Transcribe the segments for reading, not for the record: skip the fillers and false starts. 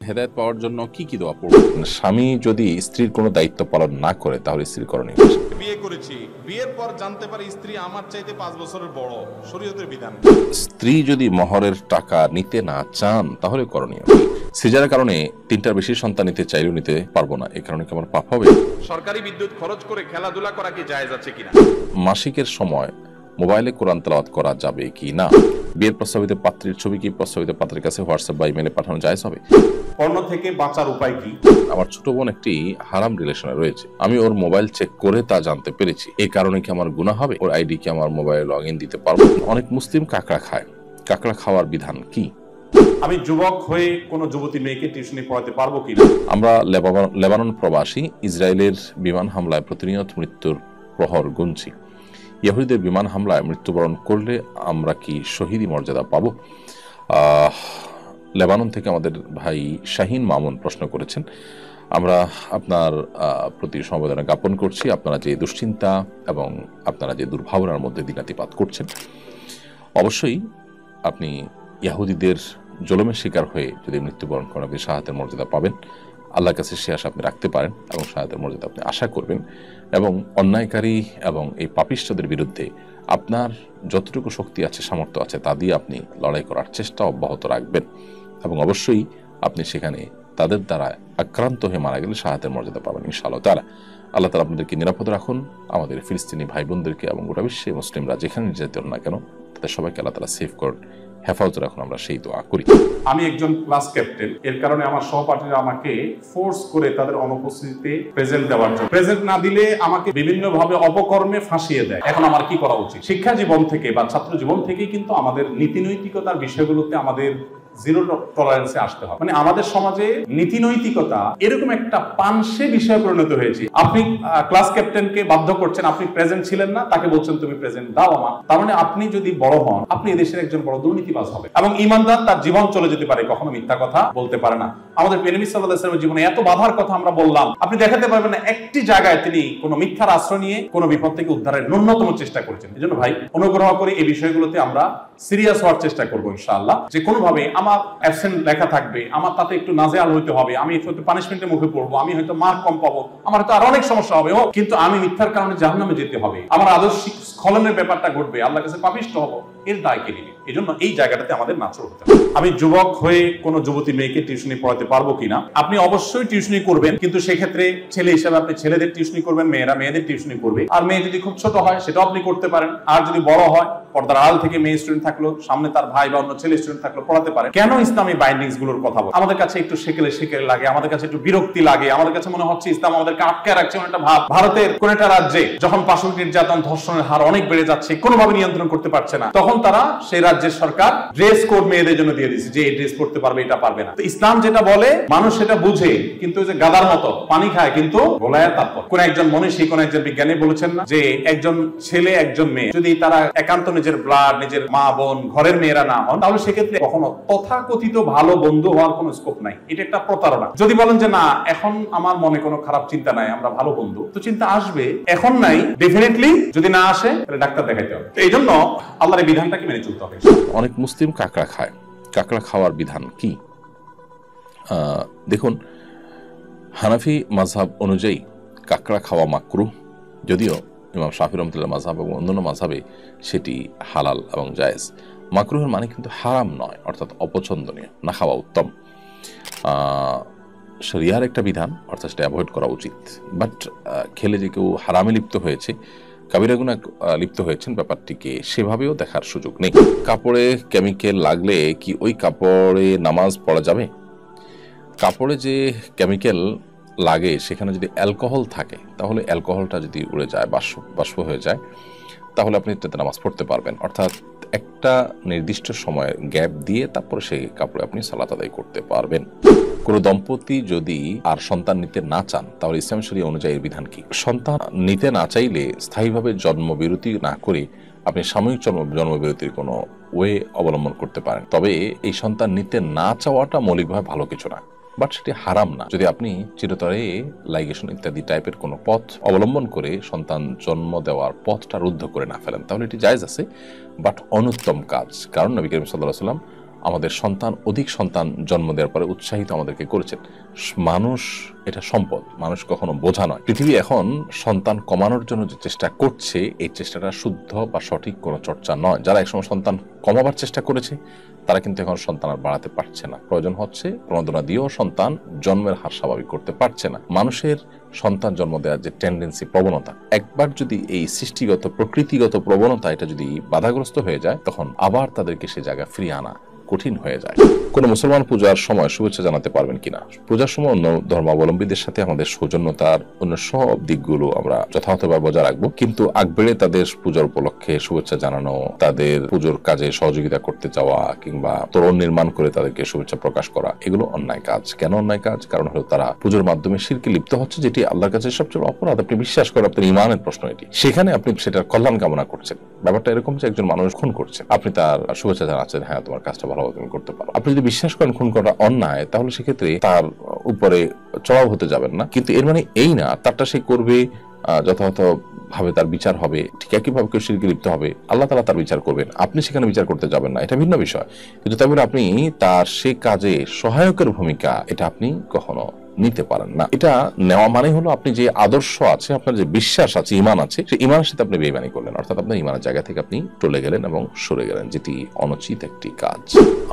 হেদায়েত পাওয়ার জন্য কি কি দোয়া পড়ব? স্বামী যদি স্ত্রীর কোনো দায়িত্ব পালন না করে তাহলে স্ত্রীর করণীয় কি? বিয়ে করেছি, বিয়ের পর জানতে পারি স্ত্রী আমার চাইতে 5 বছরের বড়, শরীয়তের বিধান। স্ত্রী যদি মহরের টাকা নিতে না চান তাহলে করণীয় কি? সিজারের কারণে 3টার বেশি সন্তান নিতে চাইলেও নিতে পারবো না, এই কারণে কি আমার পাপ হবে? সরকারি বিদ্যুৎ খরচ করে খেলাধুলা করা কি জায়েজ আছে কিনা? মাসিকের সময় মোবাইলে কোরআন তেলাওয়াত করা যাবে কি না? বিয়ের প্রস্তাবিত পাত্রীর ছবি কি প্রস্তাবিত পাত্রের কাছে হোয়াটসঅ্যাপ বা ইমেলে পাঠানো জায়েজ হবে? পর্ণ থেকে বাঁচার উপায় কি? আমার ছোট বোন একটি হারাম রিলেশনে রয়েছে, আমি ওর মোবাইল চেক করে তা জানতে পেরেছি, এই কারণে কি আমার গুনাহ হবে? ওর আইডি কি আমার মোবাইলে লগ ইন দিতে পারবো? অনেক মুসলিম কাঁকড়া খায়, কাঁকড়া খাওয়ার বিধান কি? আমি যুবক হয়ে কোনো যুবতী মেয়েকে টিউশনি পড়াতে পারবো কিনা? আমরা লেবানন প্রবাসী, ইসরায়েলের বিমান হামলায় প্রতিনিয়ত মৃত্যুর প্রহর গুনছি। ইহুদিদের বিমান হামলায় মৃত্যুবরণ করলে আমরা কি শহীদি মর্যাদা পাবো? লেবানন থেকে আমাদের ভাই শাহিন মামুন প্রশ্ন করেছেন। আমরা আপনার প্রতি সমবেদনা জ্ঞাপন করছি। আপনারা যে দুশ্চিন্তা এবং আপনারা যে দুর্ভাবনার মধ্যে দিনাতিপাত করছেন, অবশ্যই আপনি ইহুদিদের জুলুমের শিকার হয়ে যদি মৃত্যুবরণ করেন আপনি শাহাদাতের মর্যাদা পাবেন। আল্লাহর কাছে সে আশা আপনি রাখতে পারেন এবং শাহাদাতের মর্যাদা আপনি আশা করবেন, এবং অন্যায়কারী এবং এই পাপিষ্ঠদের বিরুদ্ধে আপনার যতটুকু শক্তি আছে, সামর্থ্য আছে, তা দিয়ে আপনি লড়াই করার চেষ্টা অব্যাহত রাখবেন, এবং অবশ্যই আপনি সেখানে তাদের দ্বারা আক্রান্ত হয়ে মারা গেলে শাহাদাতের মর্যাদা পাবেন ইনশাআল্লাহ তাআলা। আল্লাহ তাআলা আপনাদেরকে নিরাপদ রাখুন, আমাদের ফিলিস্তিনি ভাই বোনদেরকে এবং গোটা বিশ্বে মুসলিমরা যেখানে নির্যাতন না কেন তাদের সবাইকে আল্লাহ তাআলা সেফ করুন, হেফাজত রাখুন, আমরা সেই দোয়া করি। আমি একজন ক্লাস ক্যাপ্টেন, এর কারণে আমার সহপাঠীরা আমাকে ফোর্স করে তাদের অনুপস্থিতিতে প্রেজেন্ট দেওয়ার জন্য, প্রেজেন্ট না দিলে আমাকে বিভিন্ন ভাবে অপকর্মে ফাঁসিয়ে দেয়। এখন আমার কি করা উচিত? শিক্ষা জীবন থেকে বা ছাত্র জীবন থেকেই কিন্তু আমাদের নীতি নৈতিকতার বিষয়গুলোতে আমাদের জিরো টলারেন্সে আসতে হবে। মানে আমাদের সমাজে নীতি নৈতিকতা এরকম একটা পানসে বিষয়ে পরিণত হয়েছে। আপনি ক্লাস ক্যাপ্টেনকে বাধ্য করছেন, আপনি প্রেজেন্ট ছিলেন না, তাকে বলছেন তুমি প্রেজেন্ট দাও আমার। তার মানে আপনি যদি বড় হন, আপনি এদেশের একজন বড় দুর্নীতিবাজ হবে এবং ইমানদার তার জীবন চলে যেতে পারে, কখনো মিথ্যা কথা বলতে পারে না। আমাদের প্রিয় নবী সাল্লাল্লাহু আলাইহি ওয়াসাল্লামের জীবনে এত বাধার কথা আমরা বললাম, আপনি দেখাতে পারবেন না একটি জায়গায় তিনি কোনো মিথ্যার আশ্রয় নিয়ে কোনো বিপদ থেকে উদ্ধারের ন্যূনতম চেষ্টা করেছেন। এজন্য ভাই, অনুগ্রহ করে এই বিষয়গুলোতে আমরা সিরিয়াস হওয়ার চেষ্টা করবো ইনশাআল্লাহ। যে কোনোভাবে আমার অ্যাবসেন্ট লেখা থাকবে, আমার তাতে একটু নাজেহাল হইতে হবে, আমি হয়তো পানিশমেন্টের মুখে পড়বো, আমি হয়তো মার্ক কম পাবো, আমার হয়তো আরো অনেক সমস্যা হবে, কিন্তু আমি মিথ্যার কারণে জাহান্নামে যেতে হবে, আমার আদর্শিক স্খলনের ব্যাপারটা ঘটবে, আল্লাহর কাছে পাপিষ্ঠ হবো, এর দায় কে নিবে? এজন্য এই জায়গাটাতে আমাদের নাচর হতে হবে। আমি যুবক হয়ে কোনো যুবতী মেয়েকে টিউশনি পড়াতে পারবো কিনা? আপনি অবশ্যই টিউশনি করবেন, কিন্তু সেক্ষেত্রে ছেলে হিসেবে আপনি ছেলেদের টিউশনি করবেন, মেয়েরা মেয়েদের টিউশনি করবে। আর মেয়ে যদি খুব ছোট হয় সেটাও আপনি করতে পারেন, আর যদি বড় হয় পর্দার আড়াল থেকে মেয়ে স্টুডেন্ট থাকলো, সামনে তার ভাই বা অন্য ছেলে স্টুডেন্ট থাকলো, পড়াতে পারে। কেন ইসলামী বাইন্ডিংস গুলোর কথা বল? আমাদের কাছে একটু সেকেলে লাগে, আমাদের কাছে একটু বিরক্তি লাগে, আমাদের কাছে মনে হচ্ছে ইসলাম আমাদেরকে আটকে রাখছে একটা ভাব। ভারতের কোন একটা রাজ্যে যখন পাশবিক নির্যাতন, ধর্ষণের হার অনেক বেড়ে যাচ্ছে, কোনোভাবে নিয়ন্ত্রণ করতে পারছে না, তখন তারা সেই রাজ্যের সরকার ড্রেস কোড মেয়েদের জন্য দিয়ে দিচ্ছে যে এই ড্রেস পড়তে পারবে, এটা পারবে না। তো ইসলাম যেটা বলে মানুষ সেটা বুঝে, কিন্তু ওই যে গাদার মতো পানি খায় কিন্তু গোলায় তারপর। কোন একজন মনীষী, কোন একজন বিজ্ঞানী বলেছেন না যে একজন ছেলে একজন মেয়ে যদি তারা একান্ত নিজের ব্লাড, নিজের মা বোন, ঘরের মেয়েরা না হন, তাহলে সেক্ষেত্রে কখনো তথাকথিত ভালো বন্ধু হওয়ার কোনো স্কোপ নাই। এটা একটা প্রতারণা। যদি বলেন যে না এখন আমার মনে কোনো খারাপ চিন্তা নাই, আমরা ভালো বন্ধু, তো চিন্তা আসবে, এখন নাই, ডেফিনেটলি যদি না আসে তাহলে ডাক্তার দেখাইতে হবে। এই জন্য আল্লাহর এই বিধানটাকে মেনে চলতে হবে। অনেক মুসলিম কাঁকড়া খায়, কাঁকড়া খাওয়ার বিধান কি? দেখুন, হানাফি মাযহাব অনুযায়ী কাঁকড়া খাওয়া মাকরুহ, যদিও ইমাম শাফি রহমাতুল্লাহ মাযহাব এবং অন্যান্য মাযহাবে সেটি হালাল এবং জায়েজ। মাকরুহের মানে কিন্তু হারাম নয়, অর্থাৎ অপছন্দনীয়, না খাওয়া উত্তম। শরিয়ার একটা বিধান, অর্থাৎ সেটা অ্যাভয়েড করা উচিত। বাট খেলে যে কেউ হারামে লিপ্ত হয়েছে, কাবিরা গুনাহ লিপ্ত হয়েছেন, ব্যাপারটিকে সেভাবেও দেখার সুযোগ নেই। কাপড়ে কেমিক্যাল লাগলে কি ওই কাপড়ে নামাজ পড়া যাবে? কাপড়ে যে কেমিক্যাল লাগে সেখানে যদি অ্যালকোহল থাকে, তাহলে অ্যালকোহলটা যদি উড়ে যায়, বাষ্প হয়ে যায়, তাহলে আপনি এটাতে নামাজ পড়তে পারবেন। অর্থাৎ একটা নির্দিষ্ট সময়ের গ্যাপ দিয়ে তারপরে সেই কাপড়ে আপনি সালাত আদায় করতে পারবেন। কোনো দম্পতি যদি আর সন্তান নিতে না চান, তাহলে ইসলাম শরীয়ত অনুযায়ী বিধান কি? সন্তান নিতে না চাইলে স্থায়ীভাবে জন্মবিরতি না করে আপনি সাময়িক জন্মবিরতির কোনো ওয়ে অবলম্বন করতে পারেন। তবে এই সন্তান নিতে না চাওয়াটা মৌলিকভাবে ভালো কিছু না, বাট সেটি হারাম না। যদি আপনি চিরতরে লাইগেশন ইত্যাদি টাইপের কোনো পথ অবলম্বন করে সন্তান জন্ম দেওয়ার পথটা রুদ্ধ করে না ফেলেন, তাহলে এটি জায়েজ আছে, বাট অনুত্তম কাজ। কারণ নবী করিম সাল্লাল্লাহু আলাইহি ওয়াসাল্লাম আমাদের অধিক সন্তান জন্ম দেওয়ার পরে উৎসাহিত আমাদেরকে করেছেন। মানুষ এটা সম্পদ, মানুষ কখনো বোঝা নয়। পৃথিবী এখন সন্তান কমানোর জন্য যে চেষ্টা করছে, এই চেষ্টাটা শুদ্ধ বা সঠিক কোনো চর্চা নয়। যারা একসময় সন্তান কমাবার চেষ্টা করেছে তারা কিন্তু এখন সন্তান আর বাড়াতে পারছে না। প্রয়োজন হচ্ছে প্রণোদনা দিয়েও সন্তান জন্মের হার স্বাভাবিক করতে পারছে না। মানুষের সন্তান জন্ম দেওয়ার যে টেন্ডেন্সি, প্রবণতা, একবার যদি এই সৃষ্টিগত প্রকৃতিগত প্রবণতা এটা যদি বাধাগ্রস্ত হয়ে যায়, তখন আবার তাদেরকে সে জায়গায় ফিরিয়ে আনা কঠিন হয়ে যায়। কোন মুসলমান পূজার সময় শুভেচ্ছা জানাতে পারবেন কিনা? পূজার সময় অন্য ধর্মাবলম্বীদের সাথে আমাদের সৌজন্যতার অন্য সব দিকগুলো আমরা যথাযথভাবে বজায় রাখবো, কিন্তু আগ বেড়ে তাদের পূজার উপলক্ষে শুভেচ্ছা জানানো, তাদের পুজোর কাজে সহযোগিতা করতে যাওয়া কিংবা তোরণ নির্মাণ করে তাদেরকে শুভেচ্ছা প্রকাশ করা, এগুলো অন্যায় কাজ। কেন অন্যায় কাজ? কারণ হলো তারা পুজোর মাধ্যমে শিরকে লিপ্ত হচ্ছে, যেটি আল্লাহর কাছে সবচেয়ে অপরাধ। আপনি বিশ্বাস করেন, আপনার ইমানের প্রশ্ন এটি। সেখানে আপনি সেটার কল্যাণ কামনা করছেন। ব্যাপারটা এরকম যে একজন মানুষ খুন করছেন, আপনি তার শুভেচ্ছা জানাচ্ছেন, হ্যাঁ তোমার কাজটা ভালোভাবে তুমি করতে পারো। আপনি যদি বিশ্বাস করেন খুন করা অন্যায়, তাহলে সেক্ষেত্রে তার উপরে চড়াও হতে যাবেন না। কিন্তু এর মানে এই না তারটা সে করবে, যথাযথ ভাবে তার বিচার হবে। ঠিক একইভাবে কেউ শিরকে লিপ্ত হবে, আল্লাহ তাআলা তার বিচার করবেন, আপনি সেখানে বিচার করতে যাবেন না, এটা ভিন্ন বিষয়। কিন্তু তারপরে আপনি তার সে কাজে সহায়কের ভূমিকা এটা আপনি কখনো নিতে পারেন না। এটা নেওয়া মানে হলো আপনি যে আদর্শ আছে, আপনার যে বিশ্বাস আছে, ইমান আছে, সেই ইমানের সাথে আপনি বেঈমানি করলেন, অর্থাৎ আপনার ইমানের জায়গা থেকে আপনি টলে গেলেন এবং সরে গেলেন, যেটি অনুচিত একটি কাজ।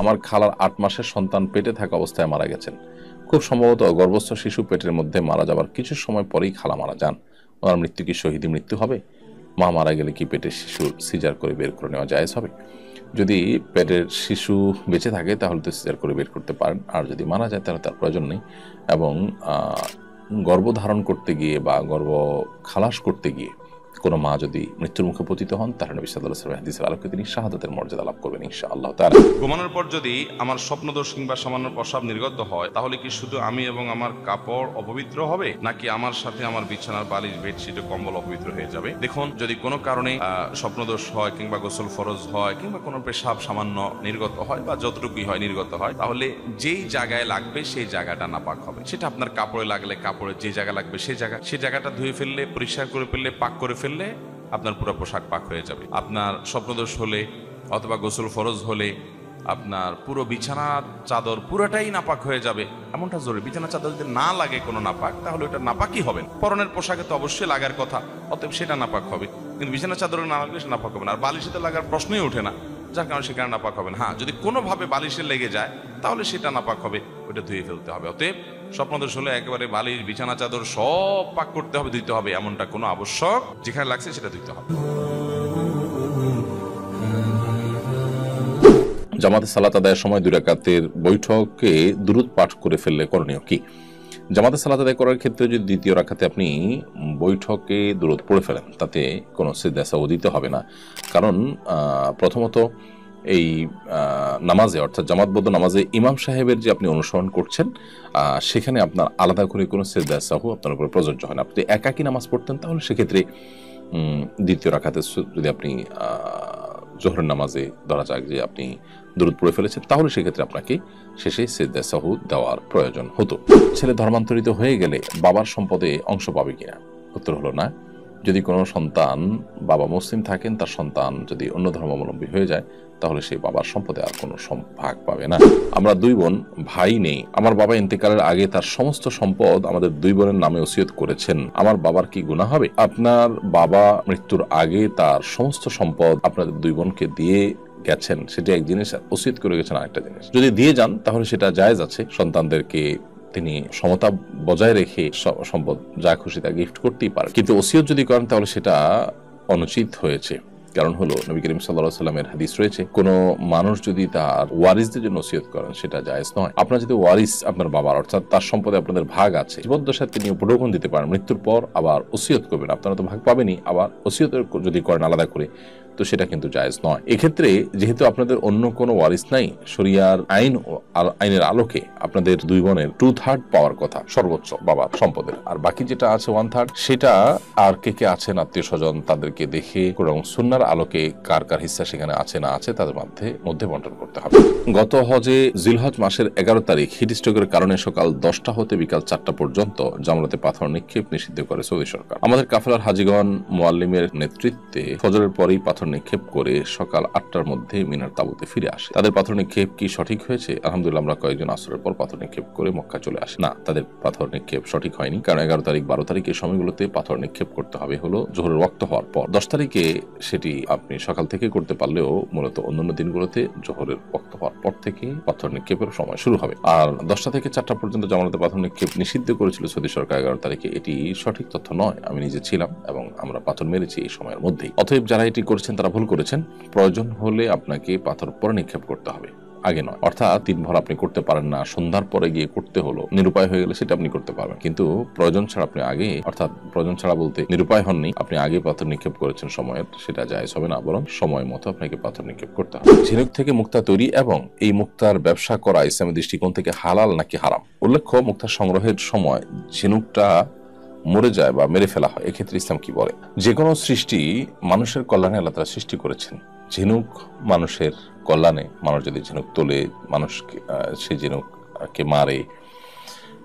আমার খালার 8 মাসের সন্তান পেটে থাকা অবস্থায় মারা গেছেন। খুব সম্ভবত গর্ভস্থ শিশু পেটের মধ্যে মারা যাবার কিছু সময় পরেই খালা মারা যান। ওনার মৃত্যু কি শহীদি মৃত্যু হবে? মা মারা গেলে কি পেটের শিশু সিজার করে বের করে নেওয়া জায়েজ হবে? যদি পেটের শিশু বেঁচে থাকে তাহলে তো সিজার করে বের করতে পারেন, আর যদি মারা যায় তাহলে তার প্রয়োজন নেই। এবং গর্ভধারণ করতে গিয়ে বা গর্ভ খালাস করতে গিয়ে কোনো মা যদি মৃত্যুর মুখে পতিত হন, তাহলে নবী সাল্লাল্লাহু আলাইহি ওয়াসাল্লাম হাদিসের আলোকে তিনি শাহাদাতের মর্যাদা লাভ করবেন ইনশাআল্লাহ তাআলা। ঘুমানোর পর যদি আমার স্বপ্নদোষ কিংবা সামান্য প্রস্রাব নির্গত হয়, তাহলে কি শুধু আমি এবং আমার কাপড় অপবিত্র হবে, নাকি আমার সাথে আমার বিছানার বালিশ, বেডশিট ও কম্বল অপবিত্র হয়ে যাবে? দেখুন, যদি কোনো কারণে স্বপ্নদোষ হয় কিংবা গোসল ফরজ হয় কিংবা কোনো পেশাব সামান্য নির্গত হয় বা যতটুকুই হয় নির্গত হয়, তাহলে যেই জায়গায় লাগবে সেই জায়গাটা নাপাক হবে। সেটা আপনার কাপড়ে লাগলে কাপড়ে যে জায়গা লাগবে সেই জায়গাটা ধুয়ে ফেললে, পরিষ্কার করে ফেললে, পাক করে ফেললে আপনার পুরো পোশাক পাক হয়ে যাবে। আপনার স্বপ্নদোষ হলে অথবা গোসল ফরজ হলে আপনার পুরো বিছানার চাদর পুরোটাই নাপাক হয়ে যাবে, এমনটা জরুরি। বিছানার চাদর যদি না লাগে কোনো নাপাক, তাহলে ওটা নাপাকই হবে। পরনের পোশাকে তো অবশ্যই লাগার কথা, অতএব সেটা নাপাক হবে। কিন্তু বিছানার চাদরে না লাগলে সেটা নাপাক হবে না। আর বালিশে লাগার প্রশ্নই ওঠে না, যার কারণে সেখানে নাপাক হবে না। হ্যাঁ, যদি কোনোভাবে বালিশে লেগে যায় তাহলে সেটা নাপাক হবে, ওটা ধুয়ে ফেলতে হবে। অতএব স্বপ্নদোষ হলে একেবারে বালিশ, বিছানা, চাদর সব পাক করতে হবে, ধুইতে হবে, এমনটা কোনো আবশ্যক। যেখানে লাগছে সেটা ধুইতে হবে। জামাতে সালাত আদায়ের সময় 2 রাকাতের বৈঠকে দুরূদ পাঠ করে ফেললে করণীয় কি? জামাতে সালাত আদায় করার ক্ষেত্রে যদি দ্বিতীয় রাকাতে আপনি বৈঠকে দুরূদ পড়ে ফেলেন, তাতে কোনো সিজদা সাহু দিতে হবে না। কারণ প্রথমত এই নামাজে, অর্থাৎ জামাতবদ্ধ নামাজে ইমাম সাহেবের যে আপনি অনুসরণ করছেন, সেখানে আপনার আলাদা করে কোনো সিজদা সাহু আপনার উপরে প্রযোজ্য হয় না। আপনি একাকী নামাজ পড়তেন, তাহলে সেক্ষেত্রে দ্বিতীয় রাকাতে যদি আপনি জোহরের নামাজে ধরা যাক যে আপনি দুরূদ পড়ে ফেলেছেন, তাহলে সেক্ষেত্রে আপনাকে শেষে সিজদা সাহু দেওয়ার প্রয়োজন হতো। ছেলে ধর্মান্তরিত হয়ে গেলে বাবার সম্পদে অংশ পাবে কিনা? উত্তর হলো না। যদি কোনো সন্তান বাবা মুসলিম থাকেন, তার সন্তান যদি অন্য ধর্মাবলম্বী হয়ে যায়, তাহলে সেই বাবার সম্পদে আর কোনো ভাগ পাবে না। আমরা 2 বোন, ভাই নেই। আমার বাবা ইন্তেকালের আগে তার সমস্ত সম্পদ আমাদের 2 বোনের নামে ওসিয়ত করেছেন। আমার বাবার কি গুনাহ হবে? আপনার বাবা মৃত্যুর আগে তার সমস্ত সম্পদ আপনাদের 2 বোনকে দিয়ে গেছেন, সেটা এক জিনিস, ওসিয়ত করে গেছেন আরেকটা জিনিস। যদি দিয়ে যান তাহলে সেটা জায়েজ আছে। সন্তানদেরকে তিনি সমতা বজায় রেখে সম্পদ যা খুশি তা গিফট করতেই পারেন, কিন্তু ওসিয়ত যদি করেন তাহলে সেটা অনুচিত হয়েছে। কারণ হলো নবী করিম সাল্লাল্লাহু আলাইহি ওয়াসাল্লামের হাদিস রয়েছে, কোন মানুষ যদি তার ওয়ারিসদের জন্য ওসিয়ত করেন সেটা জায়েজ নয়। আপনার যদি ওয়ারিস আপনার বাবার, অর্থাৎ তার সম্পদে আপনাদের ভাগ আছে, জীবদ্দশায় তিনি উপঢৌকন দিতে পারেন, মৃত্যুর পর আবার ওসিয়ত করবেন, আপনারা তো ভাগ পাবেনই, আবার ওসিয়ত যদি করেন আলাদা করে, তো সেটা কিন্তু জায়েজ নয়। এক্ষেত্রে যেহেতু আপনাদের অন্য কোনো ওয়ারিস নাই, শরিয়ার আইনের আলোকে আপনাদের 2 বোনের 2/3 পাওয়ার কথা সর্বোচ্চ বাবার সম্পদের, আর বাকি যেটা আছে 1/3, সেটা আর কে আছেন আত্মীয় স্বজন তাদেরকে দেখে এবং সুন্নাহর আলোকে কার কার হিস্সা সেখানে আছে না আছে তাদের মধ্যে বন্টন করতে হবে। গত হজে জিলহজ মাসের 11 তারিখ হিট স্ট্রোকের কারণে সকাল 10টা হতে বিকাল 4টা পর্যন্ত জামরাতে পাথর নিক্ষেপ নিষিদ্ধ করে সৌদি সরকার। আমাদের কাফেলার হাজিগণ মুআল্লিমের নেতৃত্বে ফজরের পরেই পাথর নিক্ষেপ করে সকাল 8টার মধ্যে মিনার তাঁবুতে ফিরে আসে। তাদের পাথর নিক্ষেপ কি সঠিক হয়েছে? আলহামদুলিল্লাহ, আমরা কয়েকজন আসরের পর পাথর নিক্ষেপ করে মক্কা চলে আসি। না, তাদের পাথর নিক্ষেপ সঠিক হয়নি, কারণ 11 তারিখ 12 তারিখ এই সময়গুলোতে পাথর নিক্ষেপ করতে হবে হলো জোহরের ওয়াক্ত হওয়ার পর। 10 তারিখে সেটি আপনি সকাল থেকে করতে পারলেও মূলত অন্যান্য দিনগুলোতে জোহরের ওয়াক্ত হওয়ার পর থেকে পাথর নিক্ষেপের সময় শুরু হবে। আর 10টা থেকে 4টা পর্যন্ত জামালতে পাথর নিক্ষেপ নিষিদ্ধ করেছিল সৌদি সরকার 11 তারিখে। এটি সঠিক তথ্য নয়, আমি নিজে ছিলাম এবং আমরা পাথর মেরেছি এই সময়ের মধ্যেই। অতএব যারা এটি করেছেন তারা ভুল করেছেন। প্রয়োজন হলে আপনাকে পাথর পরে নিক্ষেপ করতে হবে, আগে নয়। অর্থাৎ দিনভর আপনি করতে পারেন না, সন্ধ্যার পরে গিয়ে করতে হলো, নিরুপায় হয়ে গেলে সেটা আপনি করতে পারবেন, কিন্তু প্রয়োজন ছাড়া আপনি আগে, অর্থাৎ প্রয়োজন ছাড়া বলতে নিরুপায় হননি, আপনি আগে পাথর নিক্ষেপ করেছেন সময়ের, সেটা জায়েজ হবে না, বরং সময় মতো আপনাকে পাথর নিক্ষেপ করতে হবে। ঝিনুক থেকে মুক্তা তৈরি এবং এই মুক্তার ব্যবসা করা ইসলামের দৃষ্টিকোণ থেকে হালাল নাকি হারাম? উল্লেখ্য, মুক্তা সংগ্রহের সময় ঝিনুকটা মরে যায় বা মেরে ফেলা হয়, এক্ষেত্রে ইসলাম কি বলে? যে কোনো সৃষ্টি মানুষের কল্যাণে আল্লাহ তাআলা সৃষ্টি করেছেন। ঝিনুক মানুষের কল্যাণে, মানুষ যদি ঝিনুক তোলে, মানুষকে সে ঝিনুককে মারে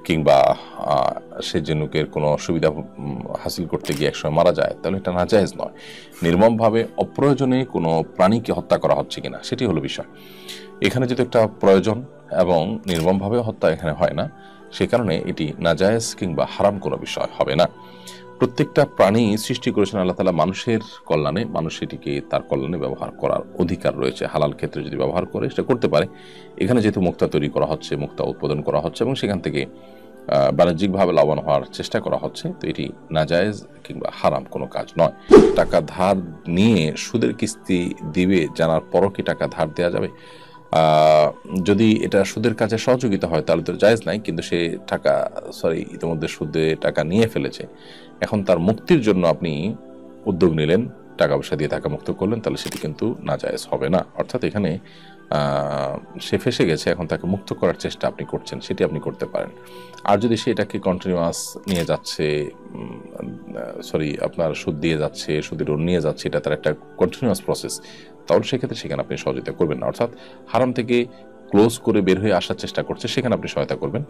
কিংবা সে ঝিনুকের কোনো অসুবিধা হাসিল করতে গিয়ে একসময় মারা যায়, তাহলে এটা নাজায়েজ নয়। নির্মমভাবে অপ্রয়োজনে কোনো প্রাণীকে হত্যা করা হচ্ছে কিনা সেটি হলো বিষয়। এখানে যদি একটা প্রয়োজন এবং নির্মমভাবে হত্যা এখানে হয় না, সে কারণে এটি নাজায়েজ কিংবা হারাম কোনো বিষয় হবে না। প্রত্যেকটা প্রাণী সৃষ্টি করেছেন আল্লাহ তাআলা মানুষের কল্যাণে, মানুষ এটিকে তার কল্যাণে ব্যবহার করার অধিকার রয়েছে। হালাল ক্ষেত্রে যদি ব্যবহার করে সেটা করতে পারে। এখানে যেহেতু মুক্তা তৈরি করা হচ্ছে, মুক্তা উৎপাদন করা হচ্ছে এবং সেখান থেকে বাণিজ্যিকভাবে লাভবান হওয়ার চেষ্টা করা হচ্ছে, তো এটি নাজায়েজ কিংবা হারাম কোনো কাজ নয়। টাকা ধার নিয়ে সুদের কিস্তি দিবে জানার পরও কি টাকা ধার দেওয়া যাবে? যদি এটা সুদের কাজে সহযোগিতা হয় তাহলে তো জায়েজ নাই, কিন্তু সে ইতিমধ্যে সুদে টাকা নিয়ে ফেলেছে, এখন তার মুক্তির জন্য আপনি উদ্যোগ নিলেন, টাকা পয়সা দিয়ে টাকা মুক্ত করলেন, তাহলে সেটি কিন্তু নাজায়েজ হবে না। অর্থাৎ এখানে সে ফেসে গেছে, এখন তাকে মুক্ত করার চেষ্টা আপনি করছেন, সেটি আপনি করতে পারেন। আর যদি সে এটাকে কন্টিনিউয়াস নিয়ে যাচ্ছে, আপনার সুদ দিয়ে যাচ্ছে, সুদের ঋণ নিয়ে যাচ্ছে, এটা তার একটা কন্টিনিউয়াস প্রসেস, তাহলে সেক্ষেত্রে সেখানে আপনি সহযোগিতা করবেন না। অর্থাৎ হারাম থেকে ক্লোজ করে বের হয়ে আসার চেষ্টা করছে, সেখানে আপনি সহায়তা করবেন,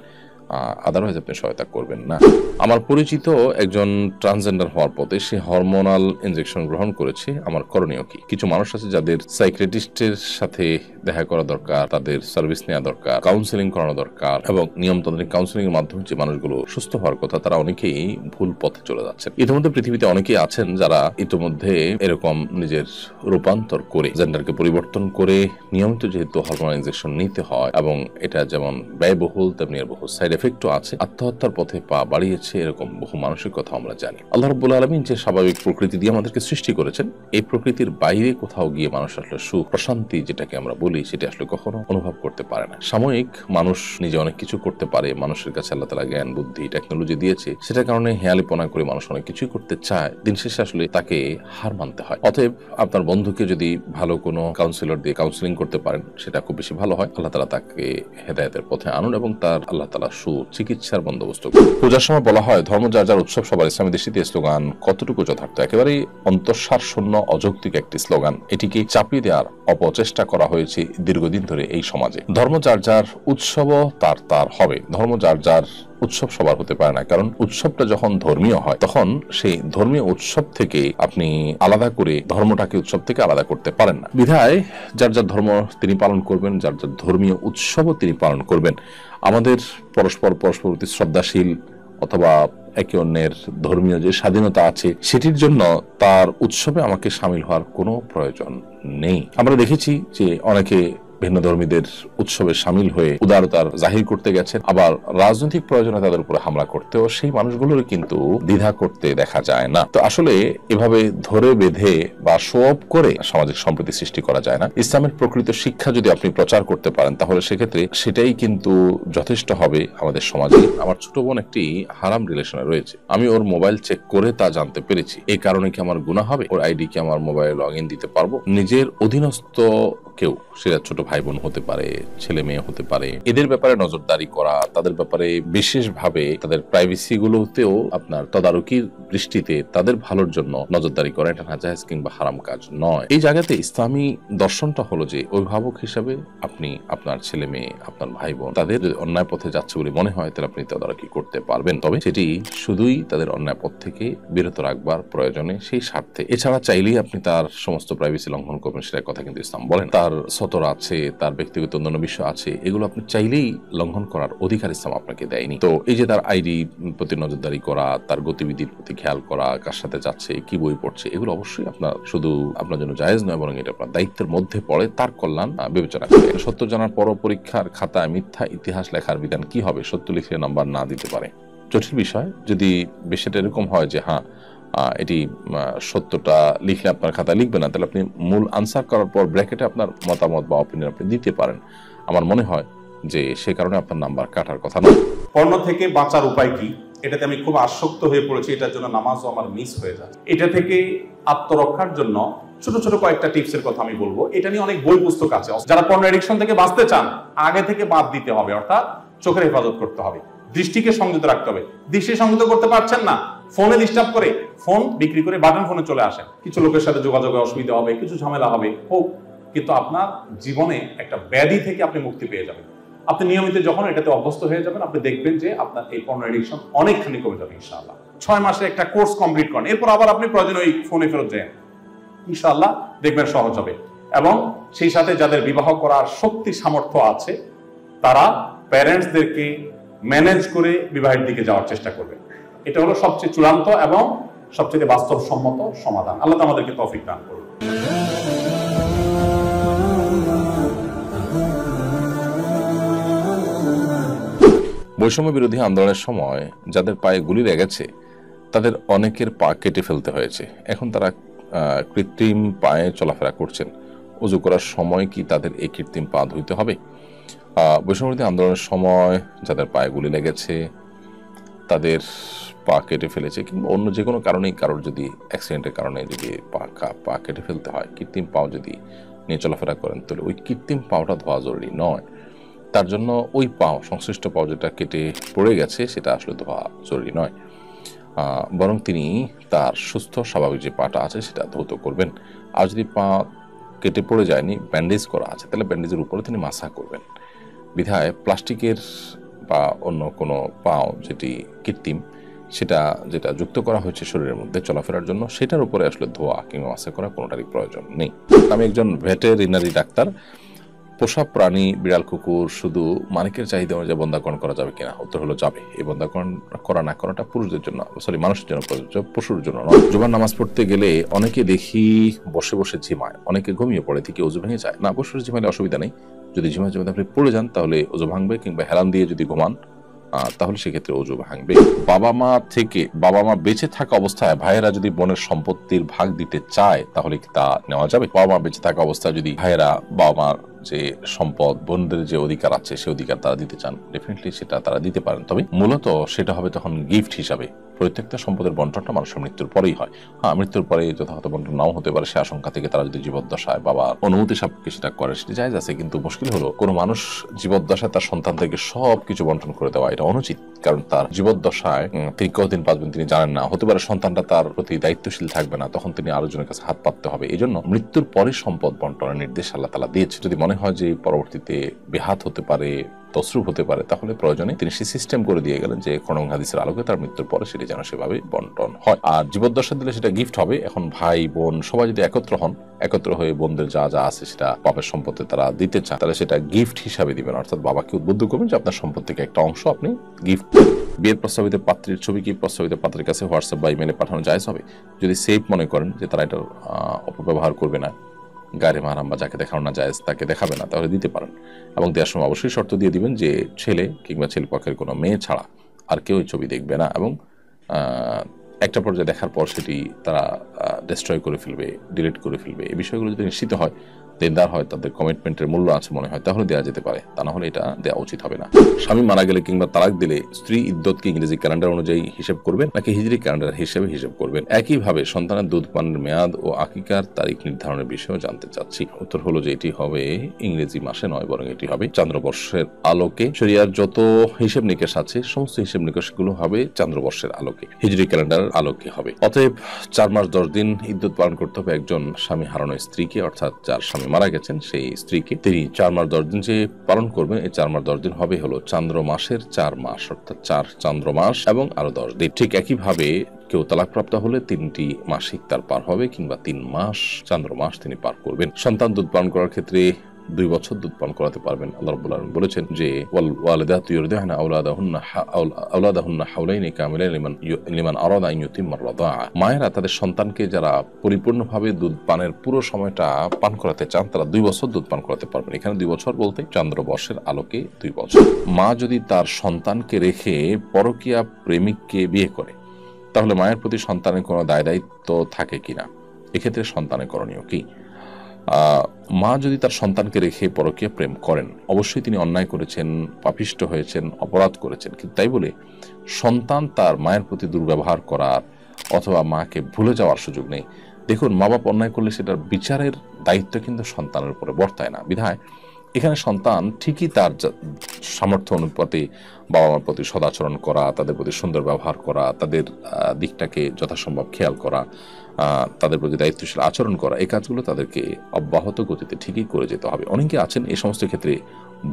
আদারওয়াইজ আপনি সহায়তা করবেন না। আমার পরিচিত একজন ট্রান্সজেন্ডার হওয়ার পথে সে হরমোনাল ইনজেকশন গ্রহণ করেছে, আমার করণীয় কি? কিছু মানুষ আছে যাদের সাইকিয়াট্রিস্টের সাথে দেখা করা দরকার, তাদের সার্ভিস নেওয়া দরকার, কাউন্সেলিং করানো দরকার, এবং নিয়মতান্ত্রিক কাউন্সেলিং এর মাধ্যমে যে মানুষগুলো সুস্থ হওয়ার কথা, তারা অনেকেই ভুল পথে চলে যাচ্ছেন। ইতিমধ্যে পৃথিবীতে অনেকেই আছেন যারা ইতিমধ্যে এরকম নিজের রূপান্তর করে, জেন্ডারকে পরিবর্তন করে, নিয়মিত যেহেতু হরমোনাল ইনজেকশন নিতে হয় এবং এটা যেমন ব্যয়বহুল তেমনি এর বহু সাইড এফেক্টও আছে, আত্মহত্যার পথে পা বাড়িয়েছে এরকম বহু মানুষের কথা আমরা জানি। আল্লাহ রাব্বুল আলামিন যে স্বাভাবিক প্রকৃতি দিয়ে আমাদেরকে সৃষ্টি করেছেন, এই প্রকৃতির বাইরে কোথাও গিয়ে মানুষ আসলে সুখ প্রশান্তি যেটাকে আমরা বলি, সেটা আসলে কখনো অনুভব করতে পারে না। সাময়িক মানুষ নিজে অনেক কিছু করতে পারে, মানুষের কাছে আল্লাহ তাআলা জ্ঞান বুদ্ধি টেকনোলজি দিয়েছে, সেটার কারণে হেয়ালিপনা করে মানুষ অনেক কিছুই করতে চায়, দিন শেষে আসলে তাকে হার মানতে হয়। অতএব আপনার বন্ধুকে যদি ভালো কোনো কাউন্সিলর দিয়ে কাউন্সিলিং করতে পারেন, সেটা খুব বেশি ভালো হয়। আল্লাহ তাআলা তাকে হেদায়েতের পথে আনুন এবং তার আল্লাহ তাআলা চিকিৎসার বন্দোবস্ত করুন। পূজার সময় বলা হয় ধর্ম যার যার উৎসব সবার, ইসলামী দৃষ্টিতে স্লোগান কতটুকু যথার্থ? একেবারেই অন্তঃসার শূন্য অযৌক্তিক একটি স্লোগান। এটিকে চাপিয়ে দেওয়ার অপচেষ্টা করা হয়েছে দীর্ঘদিন ধরে এই সমাজে। ধর্ম যার যার উৎসব তার তার হবে, ধর্ম যার যার উৎসব সবার হতে পারে না, কারণ উৎসবটা যখন ধর্মীয় হয় তখন সেই ধর্মীয় উৎসব থেকে আপনি আলাদা করে ধর্মটাকে উৎসব থেকে আলাদা করতে পারেন না। বিধায় যার যার ধর্ম তিনি পালন করবেন, যার যার ধর্মীয় উৎসবও তিনি পালন করবেন। আমাদের পরস্পর প্রতি শ্রদ্ধাশীল অথবা একে অন্যের ধর্মীয় যে স্বাধীনতা আছে, সেটির জন্য তার উৎসবে আমাকে সামিল হওয়ার কোনো প্রয়োজন নেই। আমরা দেখেছি যে অনেকে ভিন্ন ধর্মীদের উৎসবে সামিল হয়ে উদারতার জাহির করতে গেছেন, আবার রাজনৈতিক প্রয়োজনে তাদের উপরে হামলা করতেও সেই মানুষগুলোর কিন্তু দ্বিধা করতে দেখা যায় না। তো আসলে এভাবে ধরে বেঁধে বা শো অফ করে সামাজিক সম্প্রীতি সৃষ্টি করা যায় না। ইসলামের প্রকৃত শিক্ষা যদি আপনি প্রচার করতে পারেন, তাহলে সেক্ষেত্রে সেটাই কিন্তু যথেষ্ট হবে আমাদের সমাজে। আমার ছোট বোন একটি হারাম রিলেশনে রয়েছে, আমি ওর মোবাইল চেক করে তা জানতে পেরেছি। এই কারণে কি আমার গুনাহ হবে? ওর আইডি কি আমার মোবাইলে লগ ইন দিতে পারবো? নিজের অধীনস্থ কেউ, সেটা ছোট ভাই বোন হতে পারে, ছেলে মেয়ে হতে পারে, এদের ব্যাপারে নজরদারি করা, তাদের ব্যাপারে বিশেষভাবে তাদের প্রাইভেসি গুলোতেও আপনার তদারকির দৃষ্টিতে তাদের ভালোর জন্য নজরদারি করা, এটা নাজায়েজ কিংবা হারাম কাজ নয়। এই জায়গাতে ইসলামী দর্শনটা হলো যে অভিভাবক হিসাবে আপনি আপনার ছেলে মেয়ে, আপনার ভাই বোন তাদের অন্যায় পথে যাচ্ছে বলে মনে হয় তাহলে আপনি তদারকি করতে পারবেন, তবে সেটি শুধুই তাদের অন্যায় পথ থেকে বিরত রাখবার প্রয়োজনে, সেই স্বার্থে। এছাড়া চাইলেই আপনি তার সমস্ত প্রাইভেসি লঙ্ঘন করবেন সেটার কথা কিন্তু ইসলাম বলেন। তার সতর আছে, তার ব্যক্তিগত অন্যান্য বিষয় আছে, এগুলো আপনি চাইলেই লঙ্ঘন করার অধিকার ইসলাম আপনাকে দেয়নি। তো এই যে তার আইডি প্রতি নজরদারি করা, তার গতিবিধির প্রতি খেয়াল করা, কার সাথে যাচ্ছে, কি বই পড়ছে, এগুলো অবশ্যই আপনার শুধু আপনার জন্য জায়েজ নয়, বরং এটা আপনার দায়িত্বের মধ্যে পড়ে তার কল্যাণ বিবেচনা করে। সত্য জানার পরও পরীক্ষার খাতায় মিথ্যা ইতিহাস লেখার বিধান কি হবে? সত্য লিখে নাম্বার না দিতে পারে, জটিল বিষয়। যদি বিষয়টা এরকম হয় যে হ্যাঁ এটি সত্যটা লিখলে আপনার খাতায় লিখবে না, তাহলে আপনি মূল আনসার করার পর ব্র্যাকেটে আপনার মতামত বা অপিনিয়ন আপনি দিতে পারেন। আমার মনে হয় যে সে কারণে আপনার নাম্বার কাটার কথা নয়। পর্ণ থেকে বাঁচার উপায় কি? এটাতে আমি খুব আসক্ত হয়ে পড়েছি, এটার জন্য নামাজও আমার মিস হয়ে যাচ্ছে। এটা থেকে আত্মরক্ষার জন্য ছোট ছোট কয়েকটা টিপসের কথা আমি বলবো। এটা নিয়ে অনেক বই পুস্তক আছে। যারা পর্ন এডিকশন থেকে বাঁচতে চান, আগে থেকে বাদ দিতে হবে, অর্থাৎ চোখের হেফাজত করতে হবে, দৃষ্টিকে সংযত রাখতে হবে। দৃষ্টি সংযত করতে পারছেন না, ফোনে ডিস্টার্ব করে ফোন বিক্রি করে বাটন ফোনে চলে আসেন। কিছু লোকের সাথে যোগাযোগে অসুবিধা হবে, কিছু ঝামেলা হবে, হোক, কিন্তু আপনার জীবনে একটা ব্যাধি থেকে আপনি মুক্তি পেয়ে যাবেন। আপনি নিয়মিত যখন এটাতে অভ্যস্ত হয়ে যাবেন, আপনি দেখবেন যে আপনার এই পর্ন এডিকশন অনেকখানি কমে যাবে ইনশাআল্লাহ। 6 মাসে একটা কোর্স কমপ্লিট করেন, এরপর আবার আপনি প্রয়োজনে ওই ফোনে ফেরত যান, ইনশাআল্লাহ দেখবেন সহজ হবে। এবং সেই সাথে যাদের বিবাহ করার শক্তি সামর্থ্য আছে, তারা প্যারেন্টসদেরকে ম্যানেজ করে বিবাহের দিকে যাওয়ার চেষ্টা করবেন। এটা হলো সবচেয়ে চূড়ান্ত এবং সবচেয়ে বাস্তবসম্মত সমাধান। আল্লাহ আমাদেরকে তৌফিক দান করুন। বৈষম্য বিরোধী আন্দোলনের সময় যাদের পায়ে গুলি লেগেছে তাদের অনেকের পা কেটে ফেলতে হয়েছে। এখন তারা কৃত্রিম পায়ে চলাফেরা করছেন। ওযু করার সময় কি তাদের এই কৃত্রিম পা ধুইতে হবে? বৈষম্য বিরোধী আন্দোলনের সময় যাদের পায়ে গুলি লেগেছে, তাদের পা কেটে ফেলেছে, কিংবা অন্য যে কোনো কারণেই কারোর যদি অ্যাক্সিডেন্টের কারণে যদি পা কেটে ফেলতে হয়, কৃত্রিম পাও যদি নিয়ে চলাফেরা করেন, তাহলে ওই কৃত্রিম পাওটা ধোয়া জরুরি নয়। তার জন্য ওই পাও, সংশ্লিষ্ট পাও যেটা কেটে পড়ে গেছে, সেটা আসলে ধোয়া জরুরি নয়, বরং তিনি তার সুস্থ স্বাভাবিক যে পাটা আছে সেটা ধৌত করবেন। আর যদি পা কেটে পড়ে যায়নি, ব্যান্ডেজ করা আছে, তাহলে ব্যান্ডেজের উপরে তিনি মাসা করবেন। বিধায় প্লাস্টিকের বা অন্য কোনো পাও যেটি কৃত্রিম, সেটা যেটা যুক্ত করা হয়েছে শরীরের মধ্যে চলাফেরার জন্য, সেটার উপরে আসলে ধোয়া কিংবা মাসা করা কোনোটারই প্রয়োজন নেই। আমি একজন ভেটেরিনারি ডাক্তার। পোষা প্রাণী, বিড়াল, কুকুর শুধু মালিকের চাহিদা অনুযায়ী বন্ধাকরণ করা যাবে কিনা? উত্তর হলো যাবে। এই বন্ধাকরণ করা না করাটা পুরুষদের জন্য, মানুষের জন্য প্রযোজ্য, পশুর জন্য নয়। জুমার নামাজ পড়তে গেলে অনেকে দেখি বসে বসে ঝিমায়, অনেকে ঘুমিয়ে পড়ে, থেকে ওযু ভেঙে যায়। না, বসে ঝিমাইলে অসুবিধা নেই। যদি ঝিমায় আপনি পড়ে যান তাহলে ওযু ভাঙবে, কিংবা হেলান দিয়ে যদি ঘুমান তাহলে সেক্ষেত্রে ওযু ভাঙবে। বাবা মা বেঁচে থাকা অবস্থায় ভাইয়েরা যদি বোনের সম্পত্তির ভাগ দিতে চায়, তাহলে কি তা নেওয়া যাবে? বাবা মা বেঁচে থাকা অবস্থায় যদি ভাইয়েরা বাবা মার যে সম্পদ, বোনদের যে অধিকার আছে সেই অধিকার তারা দিতে চান, ডেফিনেটলি সেটা তারা দিতে পারেন। তবে মূলত সেটা হবে তখন গিফট হিসাবে। প্রত্যেকটা সম্পদের বন্টনটা মানুষের মৃত্যুর পরেই হয়। মৃত্যুর পরে যথাযথ বন্টন নাও হতে পারে, সে আশঙ্কা থেকে তারা যদি জীবদ্দশায় বাবার অনুমতি সাপেক্ষে সেটা করে, সেটা জায়েজ আছে। কিন্তু মুশকিল হলো, কোনো মানুষ জীবদ্দশায় তার সন্তানদেরকে সবকিছু বন্টন করে দেওয়া, এটা অনুচিত। কারণ তার জীবদ্দশায় তিনি কতদিন বাঁচবেন তিনি জানেন না, হতে পারে সন্তানটা তার প্রতি দায়িত্বশীল থাকবে না, তখন তিনি আরো জনের কাছে হাত পাততে হবে। এই জন্য মৃত্যুর পরে সম্পদ বন্টনের নির্দেশ আল্লাহ তাআলা দিয়েছে। যদি মনে হয় যে পরবর্তীতে বেহাত হতে পারে, তসরুপ হতে পারে, তাহলে প্রয়োজনে তিনি সেই সিস্টেম করে দিয়ে গেলেন যে কোরআন এবং হাদিসের আলোকে তার মৃত্যুর পরে সেটি যেন সেভাবে বন্টন হয়। আর জীবদ্দশা দিলে সেটা গিফট হবে। এখন ভাই বোন সবাই যদি একত্র হয়ে বোনদের যা যা আছে সেটা বাপের সম্পত্তি তারা দিতে চান, তাহলে সেটা গিফট হিসাবে দিবেন। অর্থাৎ বাবাকে উদ্বুদ্ধ করবেন যে আপনার সম্পত্তি থেকে একটা অংশ আপনি গিফট দেন। বিয়ের প্রস্তাবিত পাত্রীর ছবি কি প্রস্তাবিত পাত্রের কাছে হোয়াটসঅ্যাপ বা ইমেলে পাঠানো জায়েজ হবে? যদি সেফ মনে করেন যে তারা এটার অপব্যবহার করবে না, গায়ে মাহারাম বা যাকে দেখানো না জায়েজ তাকে দেখাবে না, তাহলে দিতে পারেন। এবং দেওয়ার সময় অবশ্যই শর্ত দিয়ে দিবেন যে ছেলে কিংবা ছেলে পক্ষের কোনো মেয়ে ছাড়া আর কেউ ছবি দেখবে না, এবং একটা পর্যায়ে দেখার পর সেটি তারা ডিস্ট্রয় করে ফেলবে, ডিলিট করে ফেলবে। এই বিষয়গুলো যদি নিশ্চিত হয়, দেনদার হয়, তাদের কমিটমেন্টের মূল্য আছে মনে হয়, তাহলে দেওয়া যেতে পারে, তা না হলে এটা দেওয়া উচিত হবে না। স্বামী মারা গেলে কিংবা তালাক দিলে স্ত্রী ইদ্যতকে ইংরেজি ক্যালেন্ডার অনুযায়ী হিসেব করবেন নাকি হিজরি ক্যালেন্ডার হিসেবে হিসেব করবেন? একইভাবে সন্তানের দুধ পানের মেয়াদ ও আকিকার তারিখ নির্ধারণের বিষয়েও জানতে চাচ্ছি। উত্তর হলো যে এটি হবে ইংরেজি মাসে নয়, বরং এটি হবে চান্দ্রবর্ষের আলোকে। শরিয়ার যত হিসেব নিকেশ আছে সমস্ত হিসেব নিকেশগুলো হবে চান্দ্রবর্ষের আলোকে, হিজরি ক্যালেন্ডার আলোকে হবে। অতএব 4 মাস 10 দিন ইদ্যত পালন করতে হবে একজন স্বামী হারানো স্ত্রীকে, অর্থাৎ যার স্বামী মারা গেছেন সেই স্ত্রীকে। তিনি 4 মাস 10 দিন যে পালন করবেন, এই 4 মাস 10 দিন হবে হলো চান্দ্র মাসের 4 মাস, অর্থাৎ 4 চান্দ্র মাস এবং আরো 10 দিন। ঠিক একইভাবে কেউ তালাকপ্রাপ্ত হলে 3টি মাসিক তার পার হবে কিংবা 3 মাস চান্দ্র মাস তিনি পার করবেন। সন্তান দুধ পালন করার ক্ষেত্রে 2 বছর দুধ পান করাতে পারবেন। আল্লাহ রাব্বুল আলামিন বলেছেন যে ওয়াল ওয়ালিদাতু ইরদি'না আওলাদাহুন্না হাওলাইনি কামিলাইন লিমান আরাদা আন ইউতিম্মার রাদাআ। মায়েরা তাদের সন্তানকে যারা পরিপূর্ণভাবে দুধ পানের পুরো সময়টা পান করাতে চান তারা 2 বছর দুধ পান করাতে পারবেন। এখানে 2 বছর বলতে চন্দ্রবর্ষের আলোকে 2 বছর। মা যদি তার সন্তানকে রেখে পরকীয়া প্রেমিককে বিয়ে করে তাহলে মায়ের প্রতি সন্তানের কোনো দায় দায়িত্ব থাকে কিনা? এক্ষেত্রে সন্তানের করণীয় কি? মা যদি তার সন্তানকে রেখে পরকীয়া প্রেম করেন, অবশ্যই তিনি অন্যায় করেছেন, পাপিষ্ট হয়েছেন, অপরাধ করেছেন, কিন্তু তাই বলে সন্তান তার মায়ের প্রতি দুর্ব্যবহার করার অথবা মাকে ভুলে যাওয়ার সুযোগ নেই। দেখুন, মা বাপ অন্যায় করলে সেটার বিচারের দায়িত্ব কিন্তু সন্তানের উপরে বর্তায় না। বিধায় এখানে সন্তান ঠিকই তার সামর্থ্য অনুপাতে বাবা মার প্রতি সদাচরণ করা, তাদের প্রতি সুন্দর ব্যবহার করা, তাদের দিকটাকে যথাসম্ভব খেয়াল করা, তাদের প্রতি দায়িত্বশীল আচরণ করা, এই কাজগুলো তাদেরকে অব্যাহত গতিতে ঠিকই করে যেতে হবে। অনেকে আছেন এই সমস্ত ক্ষেত্রে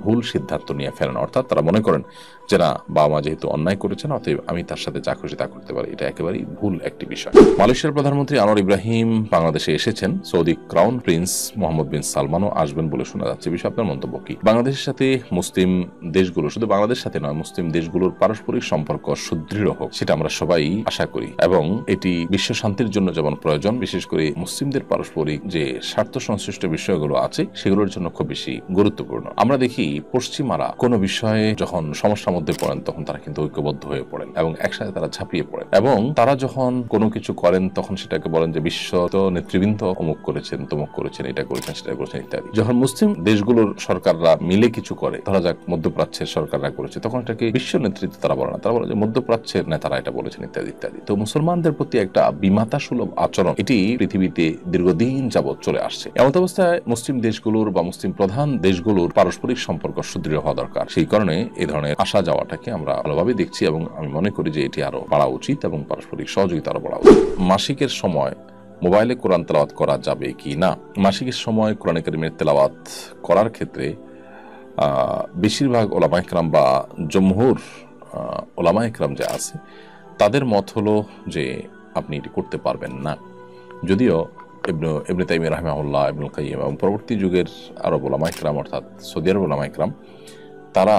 ভুল সিদ্ধান্ত নিয়ে ফেলেন, অর্থাৎ তারা মনে করেন যে না, বাবা মা যেহেতু অন্যায় করেছেন অতএব আমি তার সাথে যা খুশি তা করতে পারি। এটা একেবারেই ভুল একটি বিষয়। মালয়েশিয়ার প্রধানমন্ত্রী আনোয়ার ইব্রাহিম বাংলাদেশে এসেছেন। সৌদি ক্রাউন প্রিন্স মোহাম্মদ বিন সালমানও আসবেন বলে শোনা যাচ্ছে। বিষয়ে আপনার মন্তব্য কি? বাংলাদেশের সাথে মুসলিম দেশগুলো, শুধু বাংলাদেশ সাথে নয়, মুসলিম দেশগুলোর পারস্পরিক সম্পর্ক সুদৃঢ় হোক, সেটা আমরা সবাই আশা করি এবং এটি বিশ্ব শান্তির জন্য যেমন প্রয়োজন, বিশেষ করে মুসলিমদের পারস্পরিক যে স্বার্থ সংশ্লিষ্ট বিষয়গুলো আছে সেগুলোর জন্য খুব বেশি গুরুত্বপূর্ণ। আমরা দেখি পশ্চিমারা কোনো বিষয়ে যখন সমস্যার মধ্যে পড়েন তখন তারা কিন্তু ঐক্যবদ্ধ হয়ে পড়েন এবং একসাথে তারা ঝাঁপিয়ে পড়েন, এবং তারা যখন কোনো কিছু করেন তখন সেটাকে বলেন যে বিশ্ব নেতৃবৃন্দ অমুক করেছেন, তমুক করেছেন, এটা করেছেন, সেটা করেছেন ইত্যাদি। যখন মুসলিম দেশগুলোর সরকাররা মিলে কিছু করে, ধরা যাক মধ্যপ্রাচ্যের সরকাররা করেছে, তখন এটাকে বিশ্ব নেতৃত্ব তারা বলে না, তারা বলে যে মধ্যপ্রাচ্যের নেতারা এটা বলেছেন ইত্যাদি ইত্যাদি। তো মুসলমানদের প্রতি একটা বিমাতা সুলভ আচরণ এটি পৃথিবীতে দীর্ঘদিন যাবৎ চলে আসছে। এমন অবস্থায় মুসলিম দেশগুলোর বা মুসলিম প্রধান দেশগুলোর পারস্পরিক সম্পর্ক সুদৃঢ় হওয়া দরকার। সেই কারণে এই ধরনের আসা যাওয়াটাকে আমরা ভালোভাবে দেখছি এবং আমি মনে করি যে এটি আরো বাড়া উচিত এবং পারস্পরিক সহযোগিতা আরো বাড়া উচিত। মাসিকের সময় মোবাইলে কোরআন তেলাওয়াত করা যাবে কি না? মাসিকের সময় কোরআন কারীমের তেলাওয়াত করার ক্ষেত্রে বেশিরভাগ ওলামা ইকরাম বা জমহুর ওলামা ইকরাম যা আছে তাদের মত হলো যে আপনি এটি করতে পারবেন না। যদিও ইবনে তাইমিয়া রাহিমাহুল্লাহ, ইবনুল কাইয়িম এবং পরবর্তী যুগের আরব ওলামা ইকরাম অর্থাৎ সৌদি আরব ওলামা ইকরাম তারা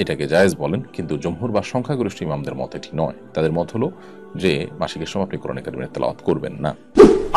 এটাকে জায়েজ বলেন, কিন্তু জমহুর বা সংখ্যাগরিষ্ঠ ইমামদের মত এটি নয়। তাদের মত হলো যে মাসিকের সময় আপনি কোরআন কারীমের তেলাওয়াত করবেন না।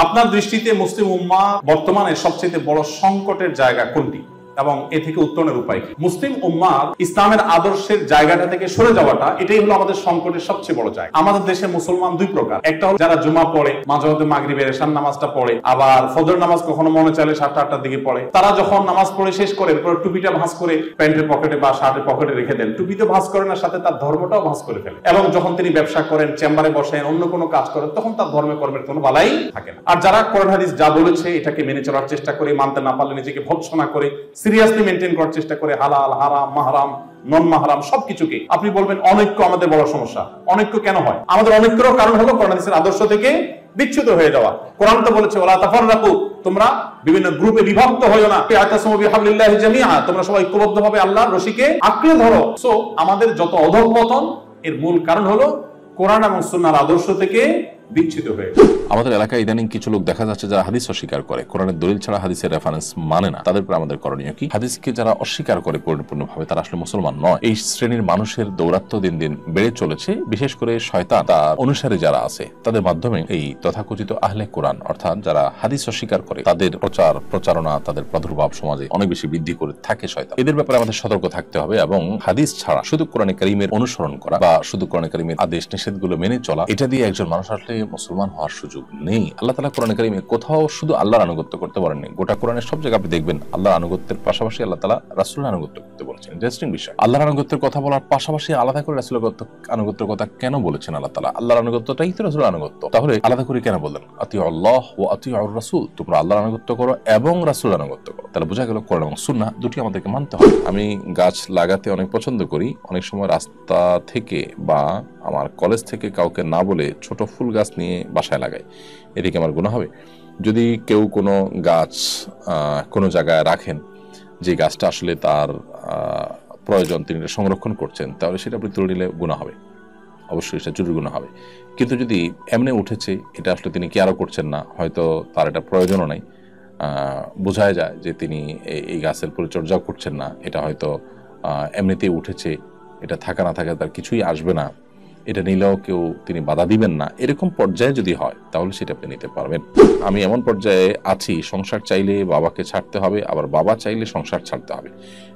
আপনার দৃষ্টিতে মুসলিম উম্মাহ বর্তমানে সবচেয়ে বড় সংকটের জায়গা কোনটি এবং এ থেকে উত্তরণের উপায় কি? মুসলিম উম্মাহ ইসলামের আদর্শের জায়গাটা থেকে সরে যাওয়াটা, এটাই হলো আমাদের সংকটের সবচেয়ে বড় জায়গা। আমাদের দেশে মুসলমান 2 প্রকার। একটা হলো যারা জুমা পড়ে, মাঝে মধ্যে মাগরিবের এশার নামাজটা পড়ে, আবার ফজর নামাজ কখনো মনে চাইলে 7টা-8টার দিকে পড়ে। তারা যখন নামাজ পড়ে শেষ করে এরপর টুপিটা ভাঁজ করে প্যান্টের পকেটে বা শার্টের পকেটে রেখে দেন। টুপিতে ভাঁজ করেন না, সাথে তার ধর্মটাও ভাঁজ করে ফেলে। এবং যখন তিনি ব্যবসা করেন, চেম্বারে বসেন, অন্য কোনো কাজ করেন, তখন তার ধর্মে কর্মের কোনো বালাই থাকে না। আর যারা কোরআন হাদিস যা বলেছে এটাকে মেনে চলার চেষ্টা করে, মানতে না পারলে নিজেকে ভৎসনা করে, সিরিয়াসলি মেনটেন করার চেষ্টা করে, হালাল হারাম মাহরাম নন মাহরাম সবকিছুকে, আপনি বলবেন অনৈক্য আমাদের বড় সমস্যা। অনৈক্য কেন হয়? আমাদের অনৈক্যের কারণ হলো কোরআন হাদিসের আদর্শ থেকে বিচ্যুত হয়ে যাওয়া। কোরআন তো বলেছে ওয়ালা তাফাররাকু, তোমরা বিভিন্ন গ্রুপে বিভক্ত হয়ো না, আতাসমু বিহাবলিল্লাহি জামিআ, তোমরা সবাই ঐক্যবদ্ধভাবে আল্লাহর রশিকে আঁকড়ে ধরো। সো আমাদের যত অধঃপতন এর মূল কারণ হলো কোরআন এবং সুন্নাহর আদর্শ থেকে বিচ্ছিত হয়ে। আমাদের এলাকায় ইদানিং কিছু লোক দেখা যাচ্ছে যারা হাদিস অস্বীকার করে, কোরআনের দলিল ছাড়া হাদিসের রেফারেন্স মানে না। তাদের উপর আমাদের করণীয় কি? হাদিসকে যারা অস্বীকার করে পরিপূর্ণভাবে তারা আসলে মুসলমান নয়। এই শ্রেণীর মানুষের দৌরাত্ম্য দিন দিন বেড়ে চলেছে, বিশেষ করে শয়তান তার অনুসারী যারা আছে তাদের মাধ্যমে এই তথাকথিত আহলে কোরআন অর্থাৎ যারা হাদিস অস্বীকার করে তাদের প্রচারণা, তাদের প্রাদুর্ভাব সমাজে অনেক বেশি বৃদ্ধি করে থাকে শয়তান। এদের ব্যাপারে আমাদের সতর্ক থাকতে হবে এবং হাদিস ছাড়া শুধু কোরআন কারীমের অনুসরণ করা বা শুধু কোরআন কারীমের আদেশ নিষেধগুলো মেনে চলা, এটা দিয়ে একজন মানুষ আসলে মুসলমান হওয়ার সুযোগ নেই। আল্লাহ তাআলা কোরআনে কারিমে কোথাও শুধু আল্লাহর আনুগত্য করতে বলেননি, গোটা কোরআনের সব জায়গায় আপনি দেখবেন আল্লাহর আনুগত্যের পাশাপাশি আল্লাহ তাআলা রাসূলের আনুগত্য করতে বলেছেন। ইন্টারেস্টিং বিষয়, আল্লাহর আনুগত্যের কথা বলার পাশাপাশি আলাদা করে রাসূলের আনুগত্যের কথা কেন বলেছেন আল্লাহ তাআলা? আল্লাহর আনুগত্যটাই তো রাসূলের আনুগত্য, তাহলে আলাদা করে কেন বললেন আতিউল্লাহ ওয়া আতিউর রাসূল, তোমরা আল্লাহর আনুগত্য করো এবং রাসূলের আনুগত্য করো? তাহলে বোঝা গেল কোরআন এবং সুন্নাহ দুটি আমাদেরকে মানতে হবে। আমি গাছ লাগাতে অনেক পছন্দ করি, অনেক সময় রাস্তা থেকে বা আমার কলেজ থেকে কাউকে না বলে ছোট ফুল গাছ নিয়ে বাসায় লাগাই, এদিকে আমার গুনাহ হবে? যদি কেউ কোনো গাছ কোনো জায়গায় রাখেন যে গাছটা আসলে তার প্রয়োজন, তিনি সংরক্ষণ করছেন, তাহলে সেটা আপনি তুলে নিলে গুনাহ হবে, অবশ্যই সেটা জরুরি গুনাহ হবে। কিন্তু যদি এমনি উঠেছে, এটা আসলে তিনি কেয়ারও করছেন না, হয়তো তার এটা প্রয়োজনও নাই, বোঝা যায় যে তিনি এই গাছের পরিচর্যাও করছেন না, এটা হয়তো এমনিতেই উঠেছে, এটা থাকা না থাকা তার কিছুই আসবে না, এটা নিলেও কেউ তিনি বাধা দিবেন না, এরকম পর্যায়ে যদি হয় তাহলে সেটা আপনি নিতে পারবেন। আমি এমন পর্যায়ে আছি, সংসার চাইলে বাবাকে ছাড়তে হবে, আবার বাবা চাইলে সংসার ছাড়তে হবে,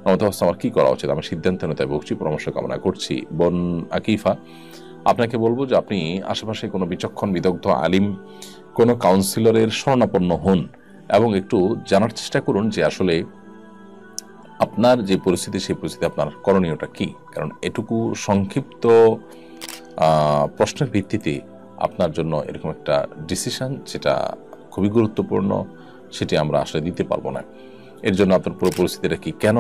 এমন অবস্থা আমার কি করা উচিত? আমি সিদ্ধান্ত নিতে বলছি, পরামর্শ কামনা করছি। বোন আকিফা, আপনাকে বলবো যে আপনি আশেপাশে কোনো বিচক্ষণ বিদগ্ধ আলিম, কোনো কাউন্সিলরের শরণাপন্ন হন এবং একটু জানার চেষ্টা করুন যে আসলে আপনার যে পরিস্থিতি, সেই পরিস্থিতি আপনার করণীয়টা কি। কারণ এটুকু সংক্ষিপ্ত প্রশ্নের ভিত্তিতে আপনার জন্য এরকম একটা ডিসিশন যেটা খুবই গুরুত্বপূর্ণ, সেটি আমরা আসলে দিতে পারবো না। এর জন্য আপনার পুরো পরিস্থিতিটা কি, কেন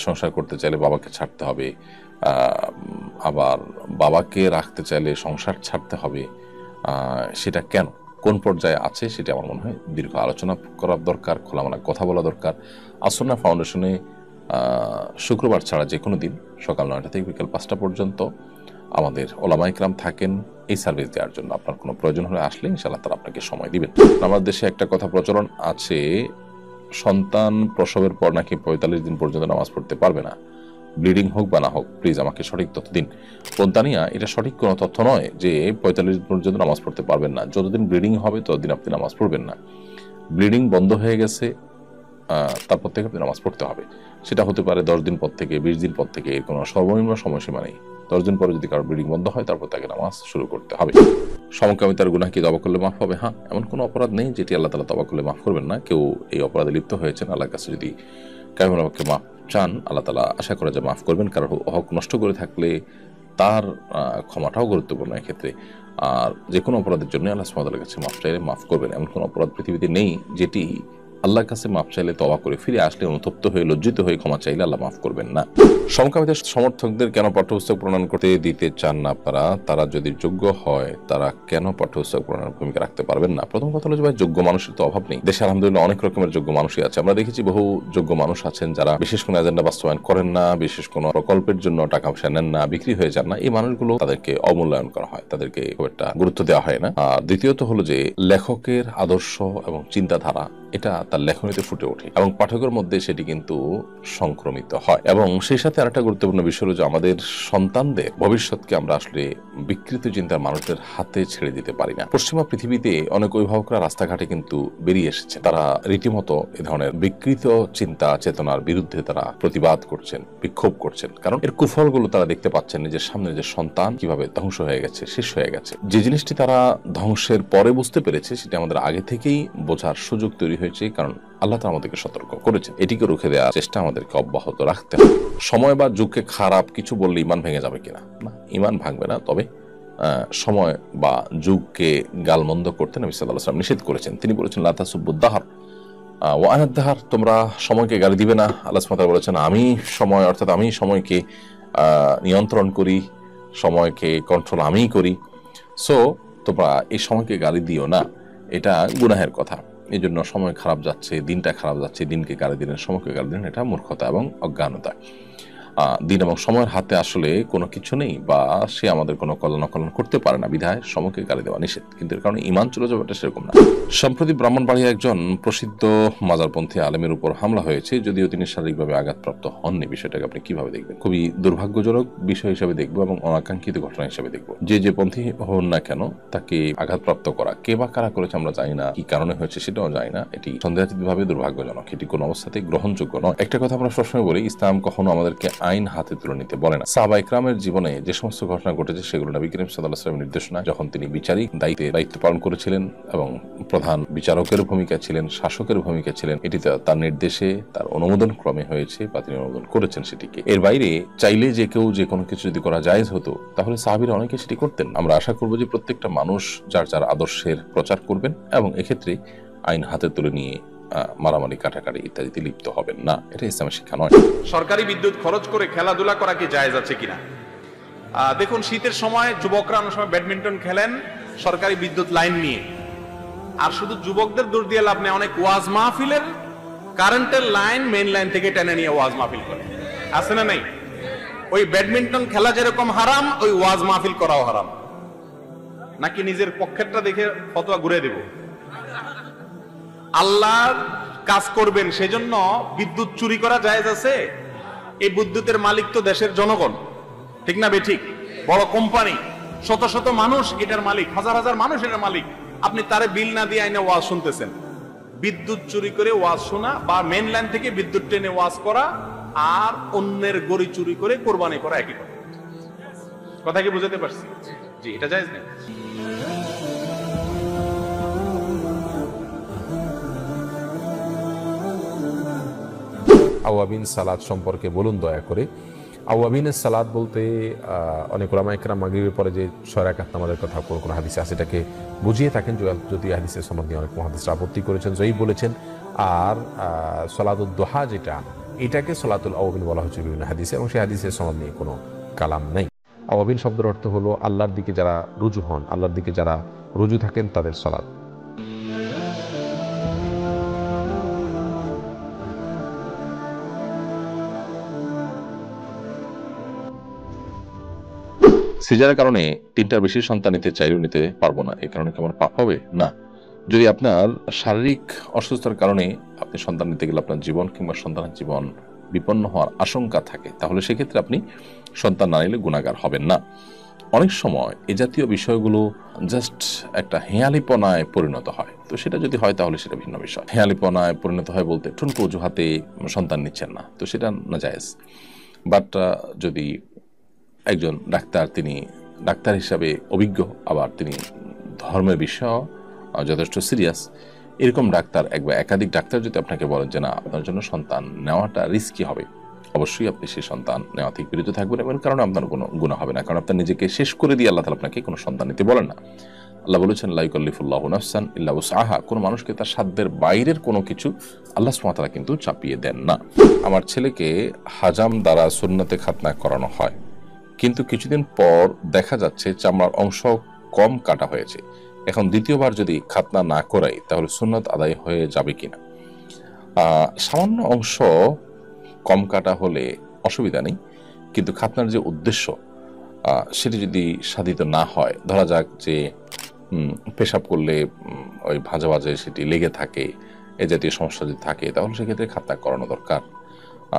সংসার করতে চাইলে বাবাকে ছাড়তে হবে, আবার বাবাকে রাখতে চাইলে সংসার ছাড়তে হবে, সেটা কেন, কোন পর্যায়ে আছে, সেটা আমার মনে হয় দীর্ঘ আলোচনা করার দরকার, খোলামেলা কথা বলা দরকার। আসন্না ফাউন্ডেশনে শুক্রবার ছাড়া যে কোনো দিন সকাল 9টা থেকে বিকেল 5টা পর্যন্ত আমাদের ওলামা ইকরাম থাকেন এই সার্ভিস দেওয়ার জন্য। আপনার কোনো প্রয়োজন হলে আসলে ইনশাআল্লাহ তারা আপনাকে সময় দিবেন। আমাদের দেশে একটা কথা প্রচলন আছে, সন্তান প্রসবের পর নাকি 45 দিন পর্যন্ত নামাজ পড়তে পারবে না, ব্লিডিং হোক বা না হোক। প্লিজ আমাকে সঠিক তথ্য দিন। পন্তানিয়া, এটা সঠিক কোনো তথ্য নয় যে 45 দিন পর্যন্ত নামাজ পড়তে পারবেন না। যতদিন ব্লিডিং হবে ততদিন আপনি নামাজ পড়বেন না। ব্লিডিং বন্ধ হয়ে গেছে তারপর থেকে আপনি নামাজ পড়তে হবে। সেটা হতে পারে 10 দিন পর থেকে, 20 দিন পর থেকে, এর কোনো সর্বনিম্ন সময়সীমা নেই। 10 দিন পরে যদি কারো ব্লিডিং বন্ধ হয় তারপর তাকে নামাজ শুরু করতে হবে। সমকামিতার গুনাহ কি তওবা করলে মাফ হবে? হ্যাঁ, এমন কোনো অপরাধ নেই যেটি আল্লাহ তাআলা তওবা করলে মাফ করবেন না। কেউ এই অপরাধে লিপ্ত হয়েছেন, আল্লাহর কাছে যদি কায়মনকে মাফ চান, আল্লাহ তাআলা আশা করে যে মাফ করবেন। কারণ হক নষ্ট করে থাকলে তার ক্ষমাটাও গুরুত্বপূর্ণ এক্ষেত্রে। আর যে কোনো অপরাধের জন্য আল্লাহ সুবহানাহু ওয়া তাআলার কাছে মাফ চাইলে মাফ করবেন। এমন কোনো অপরাধ পৃথিবীতে নেই যেটি আল্লাহর কাছে মাফ চাইলে, তওবা করে ফিরে আসলে, অনুতপ্ত হয়ে, লজ্জিত হয়ে ক্ষমা চাইলে আল্লাহ মাফ করবেন না। সমকামিতার সমর্থকদের কেন পাঠ্যপুস্তক প্রণয়ন করতে দিতে চান না আপনারা? তারা যদি যোগ্য হয় তারা কেন পাঠ্যপুস্তক প্রণয়নের ভূমিকা রাখতে পারবেন না? প্রথম কথা হলো যে ভাই, যোগ্য মানুষের তো অভাব নেই দেশে, আলহামদুলিল্লাহ অনেক রকমের যোগ্য মানুষই আছে। আমরা দেখেছি বহু যোগ্য মানুষ আছেন যারা বিশেষ কোনো এজেন্ডা বাস্তবায়ন করেন না, বিশেষ কোনো প্রকল্পের জন্য টাকা পয়সা নেন না, বিক্রি হয়ে যান না। এই মানুষগুলো, তাদেরকে অমূল্যায়ন করা হয়, তাদেরকে খুব একটা গুরুত্ব দেওয়া হয় না। আর দ্বিতীয়ত হলো যে লেখকের আদর্শ এবং চিন্তাধারা এটা তার লেখনীতে ফুটে ওঠে এবং পাঠকের মধ্যে সেটি কিন্তু সংক্রমিত হয়। এবং সেই সাথে আরেকটা গুরুত্বপূর্ণ বিষয় হলো যে আমাদের সন্তানদের ভবিষ্যৎকে আমরা আসলে বিকৃত চিন্তার মানুষদের হাতে ছেড়ে দিতে পারি না। পশ্চিমা পৃথিবীতে অনেক অভিভাবকরা রাস্তাঘাটে কিন্তু বেরিয়ে এসেছে, তারা রীতিমতো এ ধরনের বিকৃত চিন্তা চেতনার বিরুদ্ধে তারা প্রতিবাদ করছেন, বিক্ষোভ করছেন। কারণ এর কুফলগুলো তারা দেখতে পাচ্ছেন নিজের সামনে, যে সন্তান কিভাবে ধ্বংস হয়ে গেছে, শেষ হয়ে গেছে। যে জিনিসটি তারা ধ্বংসের পরে বুঝতে পেরেছে, সেটা আমাদের আগে থেকেই বোঝার সুযোগ তৈরি হয়েছে, কারণ আল্লাহ তাআলা আমাদেরকে সতর্ক করেছেন। এটিকে রুখে দেওয়ার চেষ্টা আমাদেরকে অব্যাহত রাখতে হবে। সময় বা যুগকে খারাপ কিছু বললে ইমান ভেঙে যাবে কিনা? না, ইমান ভাঙবে না। তবে সময় বা যুগকে গালমন্দ করতে নবী সাল্লাল্লাহু আলাইহি ওয়াসাল্লাম নিষেধ করেছেন। তিনি বলেছেন, লা তাসুব্বুদ দাহর ওয়া আনা দাহর, তোমরা সময়কে গালি দিবে না। আল্লাহ সুবহানাহু ওয়া তাআলা বলেছেন, আমি সময়, অর্থাৎ আমি সময়কে নিয়ন্ত্রণ করি, সময়কে কন্ট্রোল আমিই করি। সো তোমরা এই সময়কে গালি দিও না, এটা গুনাহের কথা। এই জন্য সময় খারাপ যাচ্ছে, দিনটা খারাপ যাচ্ছে, দিনকে গালি দিলেন, সময়কে গালি দিলেন, এটা মূর্খতা এবং অজ্ঞানতা। দিন এবং সময়ের হাতে আসলে কোনো কিছু নেই, বা সে আমাদের কোনো কল্যাণ অকল্যাণ করতে পারে না, বিধায় সময়কে গালি দেওয়া নিষেধ। কিন্তু এর কারণে ইমান চলে যাবে, এটা সেরকম না। সম্প্রতি ব্রাহ্মণবাড়িয়া একজন প্রসিদ্ধ মাজারপন্থী আলেমের উপর হামলা হয়েছে, যদিও তিনি শারীরিকভাবে আঘাতপ্রাপ্ত হননি। বিষয়টাকে আপনি কিভাবে দেখবেন? খুবই দুর্ভাগ্যজনক বিষয় হিসেবে দেখবো এবং অনাকাঙ্ক্ষিত ঘটনা হিসেবে দেখবো। যে পন্থী হন না কেন, তাকে আঘাতপ্রাপ্ত করা কে বা কারা করেছে আমরা জানি না, কি কারণে হয়েছে সেটাও জানি না। এটি সন্দেহাতীতভাবে দুর্ভাগ্যজনক, এটি কোনো অবস্থাতেই গ্রহণযোগ্য নয়। একটা কথা আমরা সবসময় বলি, ইসলাম কখনো আমাদেরকে আইন হাতে তুলে নিতে বলে না। সাহাবা ইকরামের জীবনে যে সমস্ত ঘটনা ঘটেছে সেগুলো নবী করিম সাল্লাল্লাহু আলাইহি ওয়াসাল্লামের নির্দেশনা, যখন তিনি বিচারিক দায়িত্ব পালন করেছিলেন এবং প্রধান বিচারকের ভূমিকা ছিলেন, শাসকের ভূমিকা ছিলেন, এটি তার নির্দেশে, তার অনুমোদন ক্রমে হয়েছে বা তিনি অনুমোদন করেছেন সেটিকে। এর বাইরে চাইলে যে কেউ যে কোনো কিছু যদি করা জায়েজ হতো তাহলে সাহাবীরা অনেকে সেটি করতেন। আমরা আশা করব যে প্রত্যেকটা মানুষ যার যার আদর্শের প্রচার করবেন এবং এক্ষেত্রে আইন হাতে তুলে নিয়ে মারামারি, কাটাকাটি ইত্যাদিতে লিপ্ত হবেন না। এটা ইসলামের শিক্ষা নয়। সরকারি বিদ্যুৎ খরচ করে খেলাধুলা করা কি জায়েজ আছে কিনা? দেখুন, শীতের সময় যুবকরা অনেক সময় ব্যাডমিন্টন খেলেন সরকারি বিদ্যুৎ লাইন নিয়ে। আর শুধু যুবকদের দূর দিয়ে লাভ নেই, অনেক ওয়াজ মাহফিলের কারেন্টের লাইন মেইন লাইন থেকে টেনে নিয়ে ওয়াজ মাহফিল করে, আছে না নাই? ওই ব্যাডমিন্টন খেলা যেরকম হারাম, ওই ওয়াজ মাহফিল করাও হারাম। নাকি নিজের পক্ষেরটা দেখে ফতোয়া ঘুরে দেব? আল্লাহর কাজ করবেন সেজন্য বিদ্যুৎ চুরি করা জায়েজ আছে? এই বিদ্যুতের মালিক তো দেশের জনগণ, ঠিক না বেঠিক? বড় কোম্পানি, শত শত মানুষ এটার মালিক, হাজার হাজার মানুষ এটার মালিক। আপনি তারে বিল না দিয়ে আইনে ওয়াজ শুনতেছেন। বিদ্যুৎ চুরি করে ওয়াজ শোনা বা মেন লাইন থেকে বিদ্যুৎ টেনে ওয়াজ করা আর অন্যের গড়ি চুরি করে কোরবানি করা একই কথা কি বুঝাতে পারছি? জি, এটা জায়েজ নেই। আওয়াবিন সালাত সম্পর্কে বলুন দয়া করে। আওয়াবিনের সালাত বলতে অনেক উলামা ইকরাম মাগরিবের পরে যে 6 রাকাত নামাজের কথা কোন হাদিসে আছে সেটাকে বুঝিয়ে থাকেন, যদি হাদিসের সম্বন্ধে অনেক মুহাদ্দিসরা আপত্তি করেছেন, জয়ীফ বলেছেন। আর সালাতুদ দুহা যেটা, এটাকে সালাতুল আওয়াবিন বলা হচ্ছে বিভিন্ন হাদিসে, এবং সেই হাদিসের সম্বন্ধে নিয়ে কোনো কালাম নেই। আওয়াবিন শব্দের অর্থ হলো আল্লাহর দিকে যারা রুজু হন, আল্লাহর দিকে যারা রুজু থাকেন তাদের সালাত। সিজারের কারণে 3টার বেশি সন্তান নিতে চাইলেও নিতে পারবো না, এই কারণে কি আমার পাপ হবে? না। যদি আপনার শারীরিক অসুস্থতার কারণে আপনি সন্তান নিতে গেলে আপনার জীবন কিংবা সন্তানের জীবন বিপন্ন হওয়ার আশঙ্কা থাকে, তাহলে সেক্ষেত্রে আপনি সন্তান না নিলে গুনাহগার হবেন না। অনেক সময় এ জাতীয় বিষয়গুলো জাস্ট একটা হেয়ালিপনায় পরিণত হয়, তো সেটা যদি হয় তাহলে সেটা ভিন্ন বিষয়। হেয়ালিপনায় পরিণত হয় বলতে ঠুনকো অজুহাতে সন্তান নিচ্ছেন না, তো সেটা নাজায়েজ। বাট যদি একজন ডাক্তার, তিনি ডাক্তার হিসাবে অভিজ্ঞ, আবার তিনি ধর্মের বিষয় যথেষ্ট সিরিয়াস, এরকম ডাক্তার এক বা একাধিক ডাক্তার যদি আপনাকে বলেন যে না, আপনার জন্য সন্তান নেওয়াটা রিস্কি হবে, অবশ্যই আপনি সেই সন্তান নেওয়া থেকে বিরত থাকবেন, এবং কারণে আপনার কোনো গুনাহ হবে না। কারণ আপনার নিজেকে শেষ করে দিয়ে আল্লাহ তাআলা আপনাকে কোনো সন্তান নিতে বলেন না। আল্লাহ বলেছেন লা ইউকাল্লিফুল্লাহু নাফসান ইল্লা উসআহা, কোনো মানুষকে তার সাধ্যের বাইরের কোনো কিছু আল্লাহ সুবহানাহু ওয়া তাআলা কিন্তু চাপিয়ে দেন না। আমার ছেলেকে হাজাম দ্বারা সুন্নতে খাতনা করানো হয়, কিন্তু কিছুদিন পর দেখা যাচ্ছে চামড়ার অংশ কম কাটা হয়েছে। এখন দ্বিতীয়বার যদি খাতনা না করাই তাহলে সুন্নত আদায় হয়ে যাবে কিনা? সামান্য অংশ কম কাটা হলে অসুবিধা নেই, কিন্তু খাতনার যে উদ্দেশ্য সেটি যদি সাধিত না হয়, ধরা যাক যে পেশাব করলে ওই ভাঁজে ভাঁজে সেটি লেগে থাকে, এ জাতীয় সমস্যা যদি থাকে তাহলে সেক্ষেত্রে খাতনা করানো দরকার।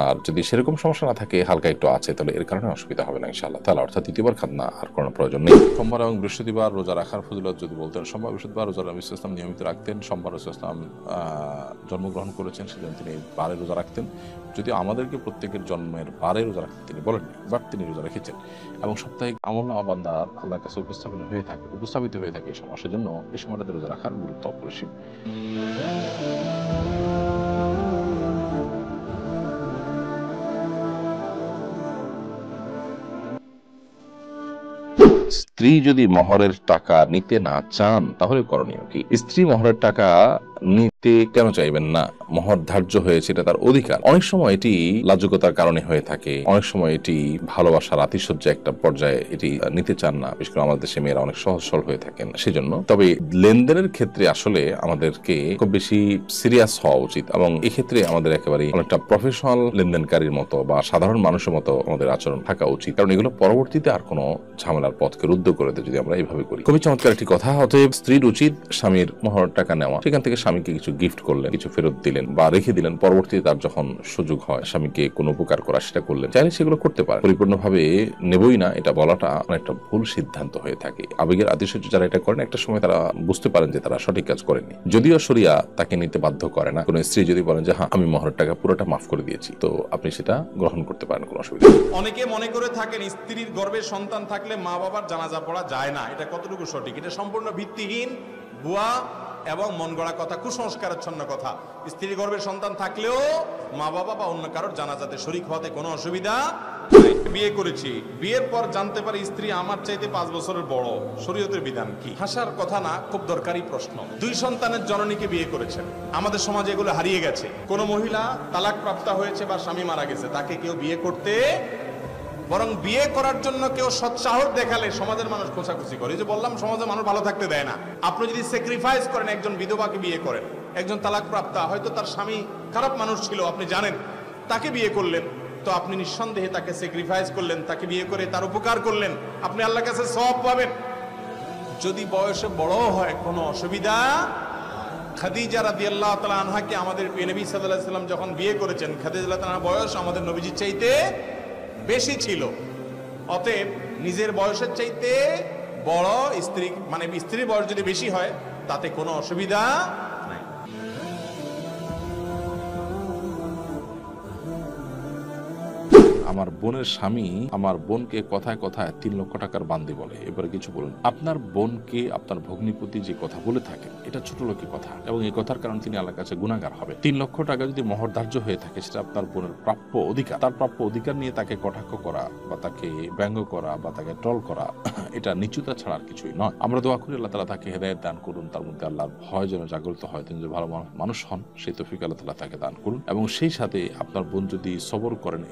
আর যদি সেরকম সমস্যা না থাকে, হালকা একটু আছে, তাহলে এর কারণে অসুবিধা হবে না ইনশাআল্লাহ তাআলা। অর্থাৎ দ্বিতীয়বার খাতনা আর কোনো প্রয়োজন নেই। সোমবার এবং বৃহস্পতিবার রোজা রাখার ফজিলত যদি বলতেন। সোমবার বৃহস্পতিবার রোজা নবী সাল্লাল্লাহু আলাইহি ওয়াসাল্লাম নিয়মিত রাখতেন। সোমবার রাসূল সাল্লাল্লাহু আলাইহি ওয়াসাল্লাম জন্মগ্রহণ করেছেন, সেজন্য তিনি বারে রোজা রাখতেন। যদিও আমাদেরকে প্রত্যেকের জন্মের বারে রোজা রাখতে তিনি বলেননি, বাট তিনি রোজা রেখেছেন। এবং সাপ্তাহিক আমলনামা বান্দার আল্লাহর কাছে উপস্থাপিত হয়ে থাকে এই সময়, সেজন্য এই সময়টাতে রোজা রাখার গুরুত্ব অপরিসীম। স্ত্রী যদি মহরের টাকা নিতে না চান তাহলে করণীয় কি? স্ত্রী মহরের টাকা নিতে কেন চাইবেন না? মহর ধার্য হয়েছে, এটা তার অধিকার। অনেক সময় এটি লাজুকতার কারণে হয়ে থাকে, অনেক সময় এটি ভালোবাসার আতিশয্য একটা পর্যায়ে এটি নিতে চান না, বিশেষ করে আমাদের দেশে মেয়েরা অনেক সহজ সরল হয়ে থাকেন সেজন্য। তবে লেনদেনের ক্ষেত্রে আসলে আমাদেরকে খুব বেশি সিরিয়াস হওয়া উচিত, এবং এক্ষেত্রে আমাদের একেবারে অনেকটা প্রফেশনাল লেনদেনকারীর মতো বা সাধারণ মানুষের মতো আমাদের আচরণ থাকা উচিত, কারণ এগুলো পরবর্তীতে আর কোনো ঝামেলার পথকে রুদ্ধ করে দেয় যদি আমরা এইভাবে করি। খুবই চমৎকার একটি কথা। অতএব স্ত্রীর উচিত স্বামীর মহর টাকা নেওয়া, সেখান থেকে স্বামীকে কিছু গিফট করলেন, কিছু ফেরত দিলেন বা রেখে দিলেন, পরবর্তীতে তার যখন সুযোগ হয় স্বামীকে কোনো উপকার করা সেটা করলেন, চাইলে সেগুলো করতে পারেন। পরিপূর্ণভাবে নেবই না এটা বলাটা একটা ভুল সিদ্ধান্ত হয়ে থাকে। আবেগের আতিশয্যে যারা এটা করেন একটা সময় তারা বুঝতে পারেন যে তারা সঠিক কাজ করেনি। যদিও শরিয়া তাকে নিতে বাধ্য করে না। কোনো স্ত্রী যদি বলেন যে হ্যাঁ আমি মহরের টাকা পুরোটা মাফ করে দিয়েছি, তো আপনি সেটা গ্রহণ করতে পারেন, কোনো অসুবিধা নেই। অনেকে মনে করে থাকেন স্ত্রীর গর্ভে সন্তান থাকলে মা বাবার জানাজা পড়া যায় না। এটা কতটুকু সঠিক? এটা সম্পূর্ণ ভিত্তিহীন, ভুয়া এবং মন গড়া কথা, কুসংস্কারাচ্ছন্ন কথা। স্ত্রীর গর্ভে সন্তান থাকলেও মা বাবা বা অন্য কারোর জানাজাতে শরীক হওয়াতে কোনো অসুবিধা নাই। বিয়ে করেছি, বিয়ের পর জানতে পারি স্ত্রী আমার চাইতে 5 বছরের বড়, শরীয়তের বিধান কি? হাসার কথা না, খুব দরকারি প্রশ্ন। 2 সন্তানের জননীকে বিয়ে করেছেন, আমাদের সমাজে এগুলো হারিয়ে গেছে। কোন মহিলা তালাক প্রাপ্তা হয়েছে বা স্বামী মারা গেছে, তাকে কেউ বিয়ে করতে, বরং বিয়ে করার জন্য কেউ সৎসাহস দেখালে সমাজের মানুষ খোঁচাখুচি করে। যে বললাম সমাজের মানুষ ভালো থাকতে দেয় না। আপনি যদি স্যাক্রিফাইস করেন, একজন বিধবাকে বিয়ে করেন, একজন তালাক প্রাপ্তা, হয়তো তার স্বামী খারাপ মানুষ ছিল, আপনি জানেন, তাকে বিয়ে করলেন, তো আপনি নিঃসন্দেহে তাকে স্যাক্রিফাইস করলেন, তাকে বিয়ে করে তার উপকার করলেন, আপনি আল্লাহর কাছে সওয়াব পাবেন। যদি বয়সে বড় হয় কোনো অসুবিধা। খাদিজা রাদিয়াল্লাহু তাআলা আনহাকে আমাদের নবী সাল্লাল্লাহু আলাইহি ওয়াসাল্লাম যখন বিয়ে করেছেন, খাদিজা রাদিয়াল্লাহু তাআলার বয়স আমাদের নবীজির চাইতে বেশি ছিল। অতএব নিজের বয়সের চাইতে বড় স্ত্রী, মানে স্ত্রীর বয়স যদি বেশি হয় তাতে কোনো অসুবিধা নাই। আমার বোনের স্বামী আমার বোনকে কথায় কথায় 3 লক্ষ টাকার বান্দি বলে। এবারে কিছু বলুন। আপনার বোনকে আপনার ভগ্নিপতি যে কথা বলে থাকেন, এটা ছোট লোকের কথা এবং এই কথার কারণে তিনি আল্লাহর কাছে গুনাহগার হবে। 3 লক্ষ টাকা যদি মহর ধার্য হয়ে থাকে, সেটা আপনার বোনের প্রাপ্য অধিকার। তার প্রাপ্য অধিকার নিয়ে তাকে কটাক্ষ করা বা তাকে ব্যঙ্গ করা বা তাকে ট্রল করা, এটা নিচুতা ছাড়া আর কিছুই নয়। আমরা দোয়া করি আল্লাহ তাআলা তাকে হেদায়েত দান করুন, তার মধ্যে আল্লাহর ভয় যেন জাগ্রত হয়, তিনি যে ভালো মানুষ হন সেই তৌফিক আল্লাহ তাআলা তাকে দান করুন। এবং সেই সাথে আপনার বোন যদি সবর করেন,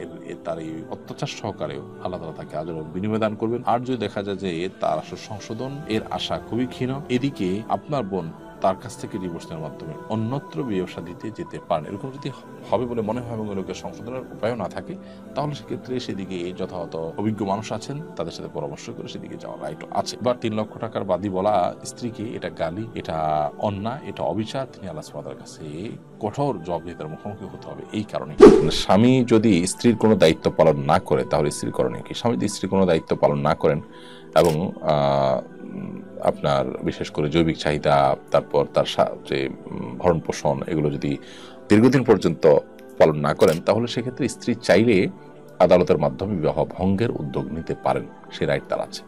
তার এই অত্যাচার সহকারেও আল্লাহ তাআলা তাকে আজর বিনিময় দান করবেন। আর যদি দেখা যায় যে তার আসল সংশোধন এর আশা খুবই ক্ষীণ, এদিকে আপনার বোন তার কাছ থেকে ডিভোর্সের মাধ্যমে অন্যত্র ব্যবসা দিতে যেতে পারেন, এরকম যদি হবে বলে মনে হয় এবং লোকের সংশোধনের উপায়ও না থাকে, তাহলে সেক্ষেত্রে সেদিকে যথাযথ অভিজ্ঞ মানুষ আছেন, তাদের সাথে পরামর্শ করে সেদিকে যাওয়ার রাইট আছে। বা 3 লক্ষ টাকার বাদী বলা স্ত্রীকে, এটা গালি, এটা অন্যায়, এটা অবিচার। তিনি আল্লাহ সুবহানাহু ওয়া তাআলার কাছে কঠোর জবাবদিহিতার মুখোমুখি হতে হবে। এই কারণে স্বামী যদি স্ত্রীর কোনো দায়িত্ব পালন না করে, তাহলে স্ত্রীর করণীয় কি? স্বামী যদি স্ত্রীর কোনো দায়িত্ব পালন না করেন এবং আপনার বিশেষ করে জৈবিক চাহিদা, তারপর তার যে ভরণ পোষণ, এগুলো যদি দীর্ঘদিন পর্যন্ত পালন না করেন, তাহলে সেক্ষেত্রে স্ত্রী চাইলে আদালতের মাধ্যমে বিবাহ ভঙ্গের উদ্যোগ নিতে পারেন, সে রাইট তার আছে।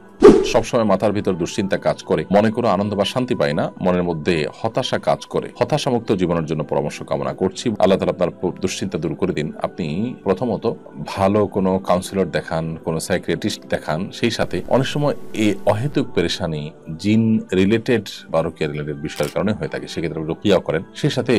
সবসময় মাথার ভিতর দুশ্চিন্তা কাজ করে, মনে কোনো আনন্দ বা শান্তি পায় না, মনের মধ্যে হতাশা কাজ করে। হতাশামুক্ত জীবনের জন্য পরামর্শ কামনা করছি। আল্লাহ তাআলা আপনার দুশ্চিন্তা দূর করে দিন। আপনি প্রথমত ভালো কোনো কাউন্সিলর দেখান, কোনো সাইকিয়াট্রিস্ট দেখান। সেই সাথে অনেক সময় এই অহেতুক পেরেশানি জিন রিলেটেড বা রুকিয়া রিলেটেড বিষয়ের কারণে হয়ে থাকে, সেক্ষেত্রে রুকিয়া করেন। সেই সাথে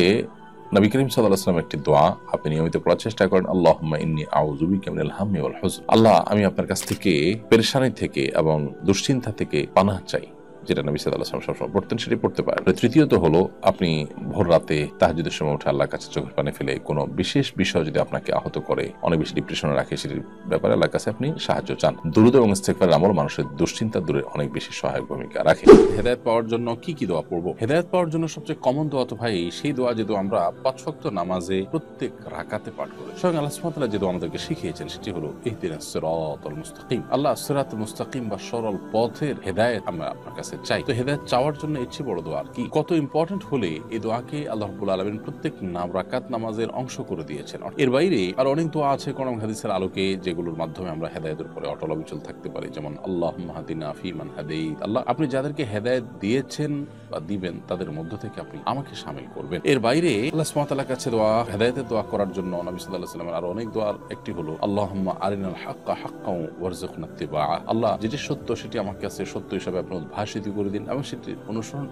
নবী করিম সাল্লাল্লাহু আলাইহি ওয়াসাল্লামের একটি দোয়া আপনি নিয়মিত পড়ার চেষ্টা করেন, আল্লাহুম্মা ইন্নী আউযু বিকা মিনাল হাম্মি ওয়াল হুজন। আল্লাহ, আমি আপনার কাছ থেকে পেরেশানি থেকে এবং দুশ্চিন্তা থেকে পানাহ চাই, যেটা নবী সাল্লাল্লাহু আলাইহি ওয়াসাল্লাম সবসময় পড়তেন, সেটি পড়তে পারেন। তৃতীয়ত হলো, আপনি ভোর রাতে তাহাজ্জুদের সময় উঠে আল্লাহর কাছে চোখের পানি ফেলে কোনো বিশেষ বিষয় যদি আপনাকে আহত করে, অনেক বেশি ডিপ্রেশনে রাখে, সেটির ব্যাপারে আল্লাহর কাছে আপনি সাহায্য চান। দুরূদ এবং ইস্তেগফারের আমল মানুষের দুশ্চিন্তা দূরে অনেক বেশি সহায়ক ভূমিকা রাখে। হেদায়েত পাওয়ার জন্য কি কি দোয়া পড়বো? হেদায়েত পাওয়ার জন্য সবচেয়ে কমন দোয়া তো ভাই সেই দোয়া যে দোয়া আমরা 5 ওয়াক্ত নামাজে প্রত্যেক রাকাতে পাঠ করি। স্বয়ং আল্লাহ সুবহানাহু ওয়া তাআলা যে দোয়া আমাদেরকে শিখিয়েছেন, সেটি হলো ইহদিনাস সিরাতাল মুস্তাকিম। আল্লাহ সিরাতাল মুস্তাকিম বা সরল পথের হেদায়েত আমরা আপনার কাছে চাই। তো হেদায়েত চাওয়ার জন্য এর চেয়ে বড় দোয়া আর কি? কত ইম্পর্টেন্ট হলে এই দোয়াকে আল্লাহ রাব্বুল আলামিন প্রত্যেক রাকাত নামাজের অংশ করে দিয়েছেন। এর বাইরে আর অনেক দোয়া আছে কোরআন হাদিসের আলোকে, যেগুলোর মাধ্যমে আমরা হেদায়েতের উপরে অটল অবিচল থাকতে পারি। যেমন আল্লাহুম্মা হাদিনা ফিমান হাদাইত। আল্লাহ, আপনি যাদেরকে হেদায়েত দিয়েছেন বা দিবেন, তাদের মধ্য থেকে আপনি আমাকে শামিল করবেন। এর বাইরে আল্লাহ সুবহানাহু ওয়া তাআলার কাছে দোয়া, হেদায়েতের দোয়া করার জন্য নবী সাল্লাল্লাহু আলাইহি ওয়াসাল্লামের আরো অনেক দোয়ার একটি হলো আল্লাহুম্মা আরিনাল হাক্কা হাক্কাও ওয়ারযুকনা ইত্তিবাআ। আল্লাহ, যেটি সত্য সেটি আমার কাছে সত্য হিসেবে আপনি উদ্ভাসিত করে দিন এবং সেটি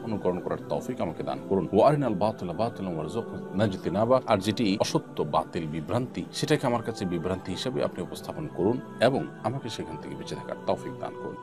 অনুকরণ করার তৌফিক আমাকে দান করুন। ওয়া আরিনাল বাতিলা বাতিলান ওয়ারযুকনা ইজতিনাবা। আর যেটি অসত্য, বাতিল, বিভ্রান্তি, সেটাকে আমার কাছে বিভ্রান্তি হিসেবে আপনি উপস্থাপন করুন এবং আমাকে সেখান থেকে বেঁচে থাকার তৌফিক দান করুন।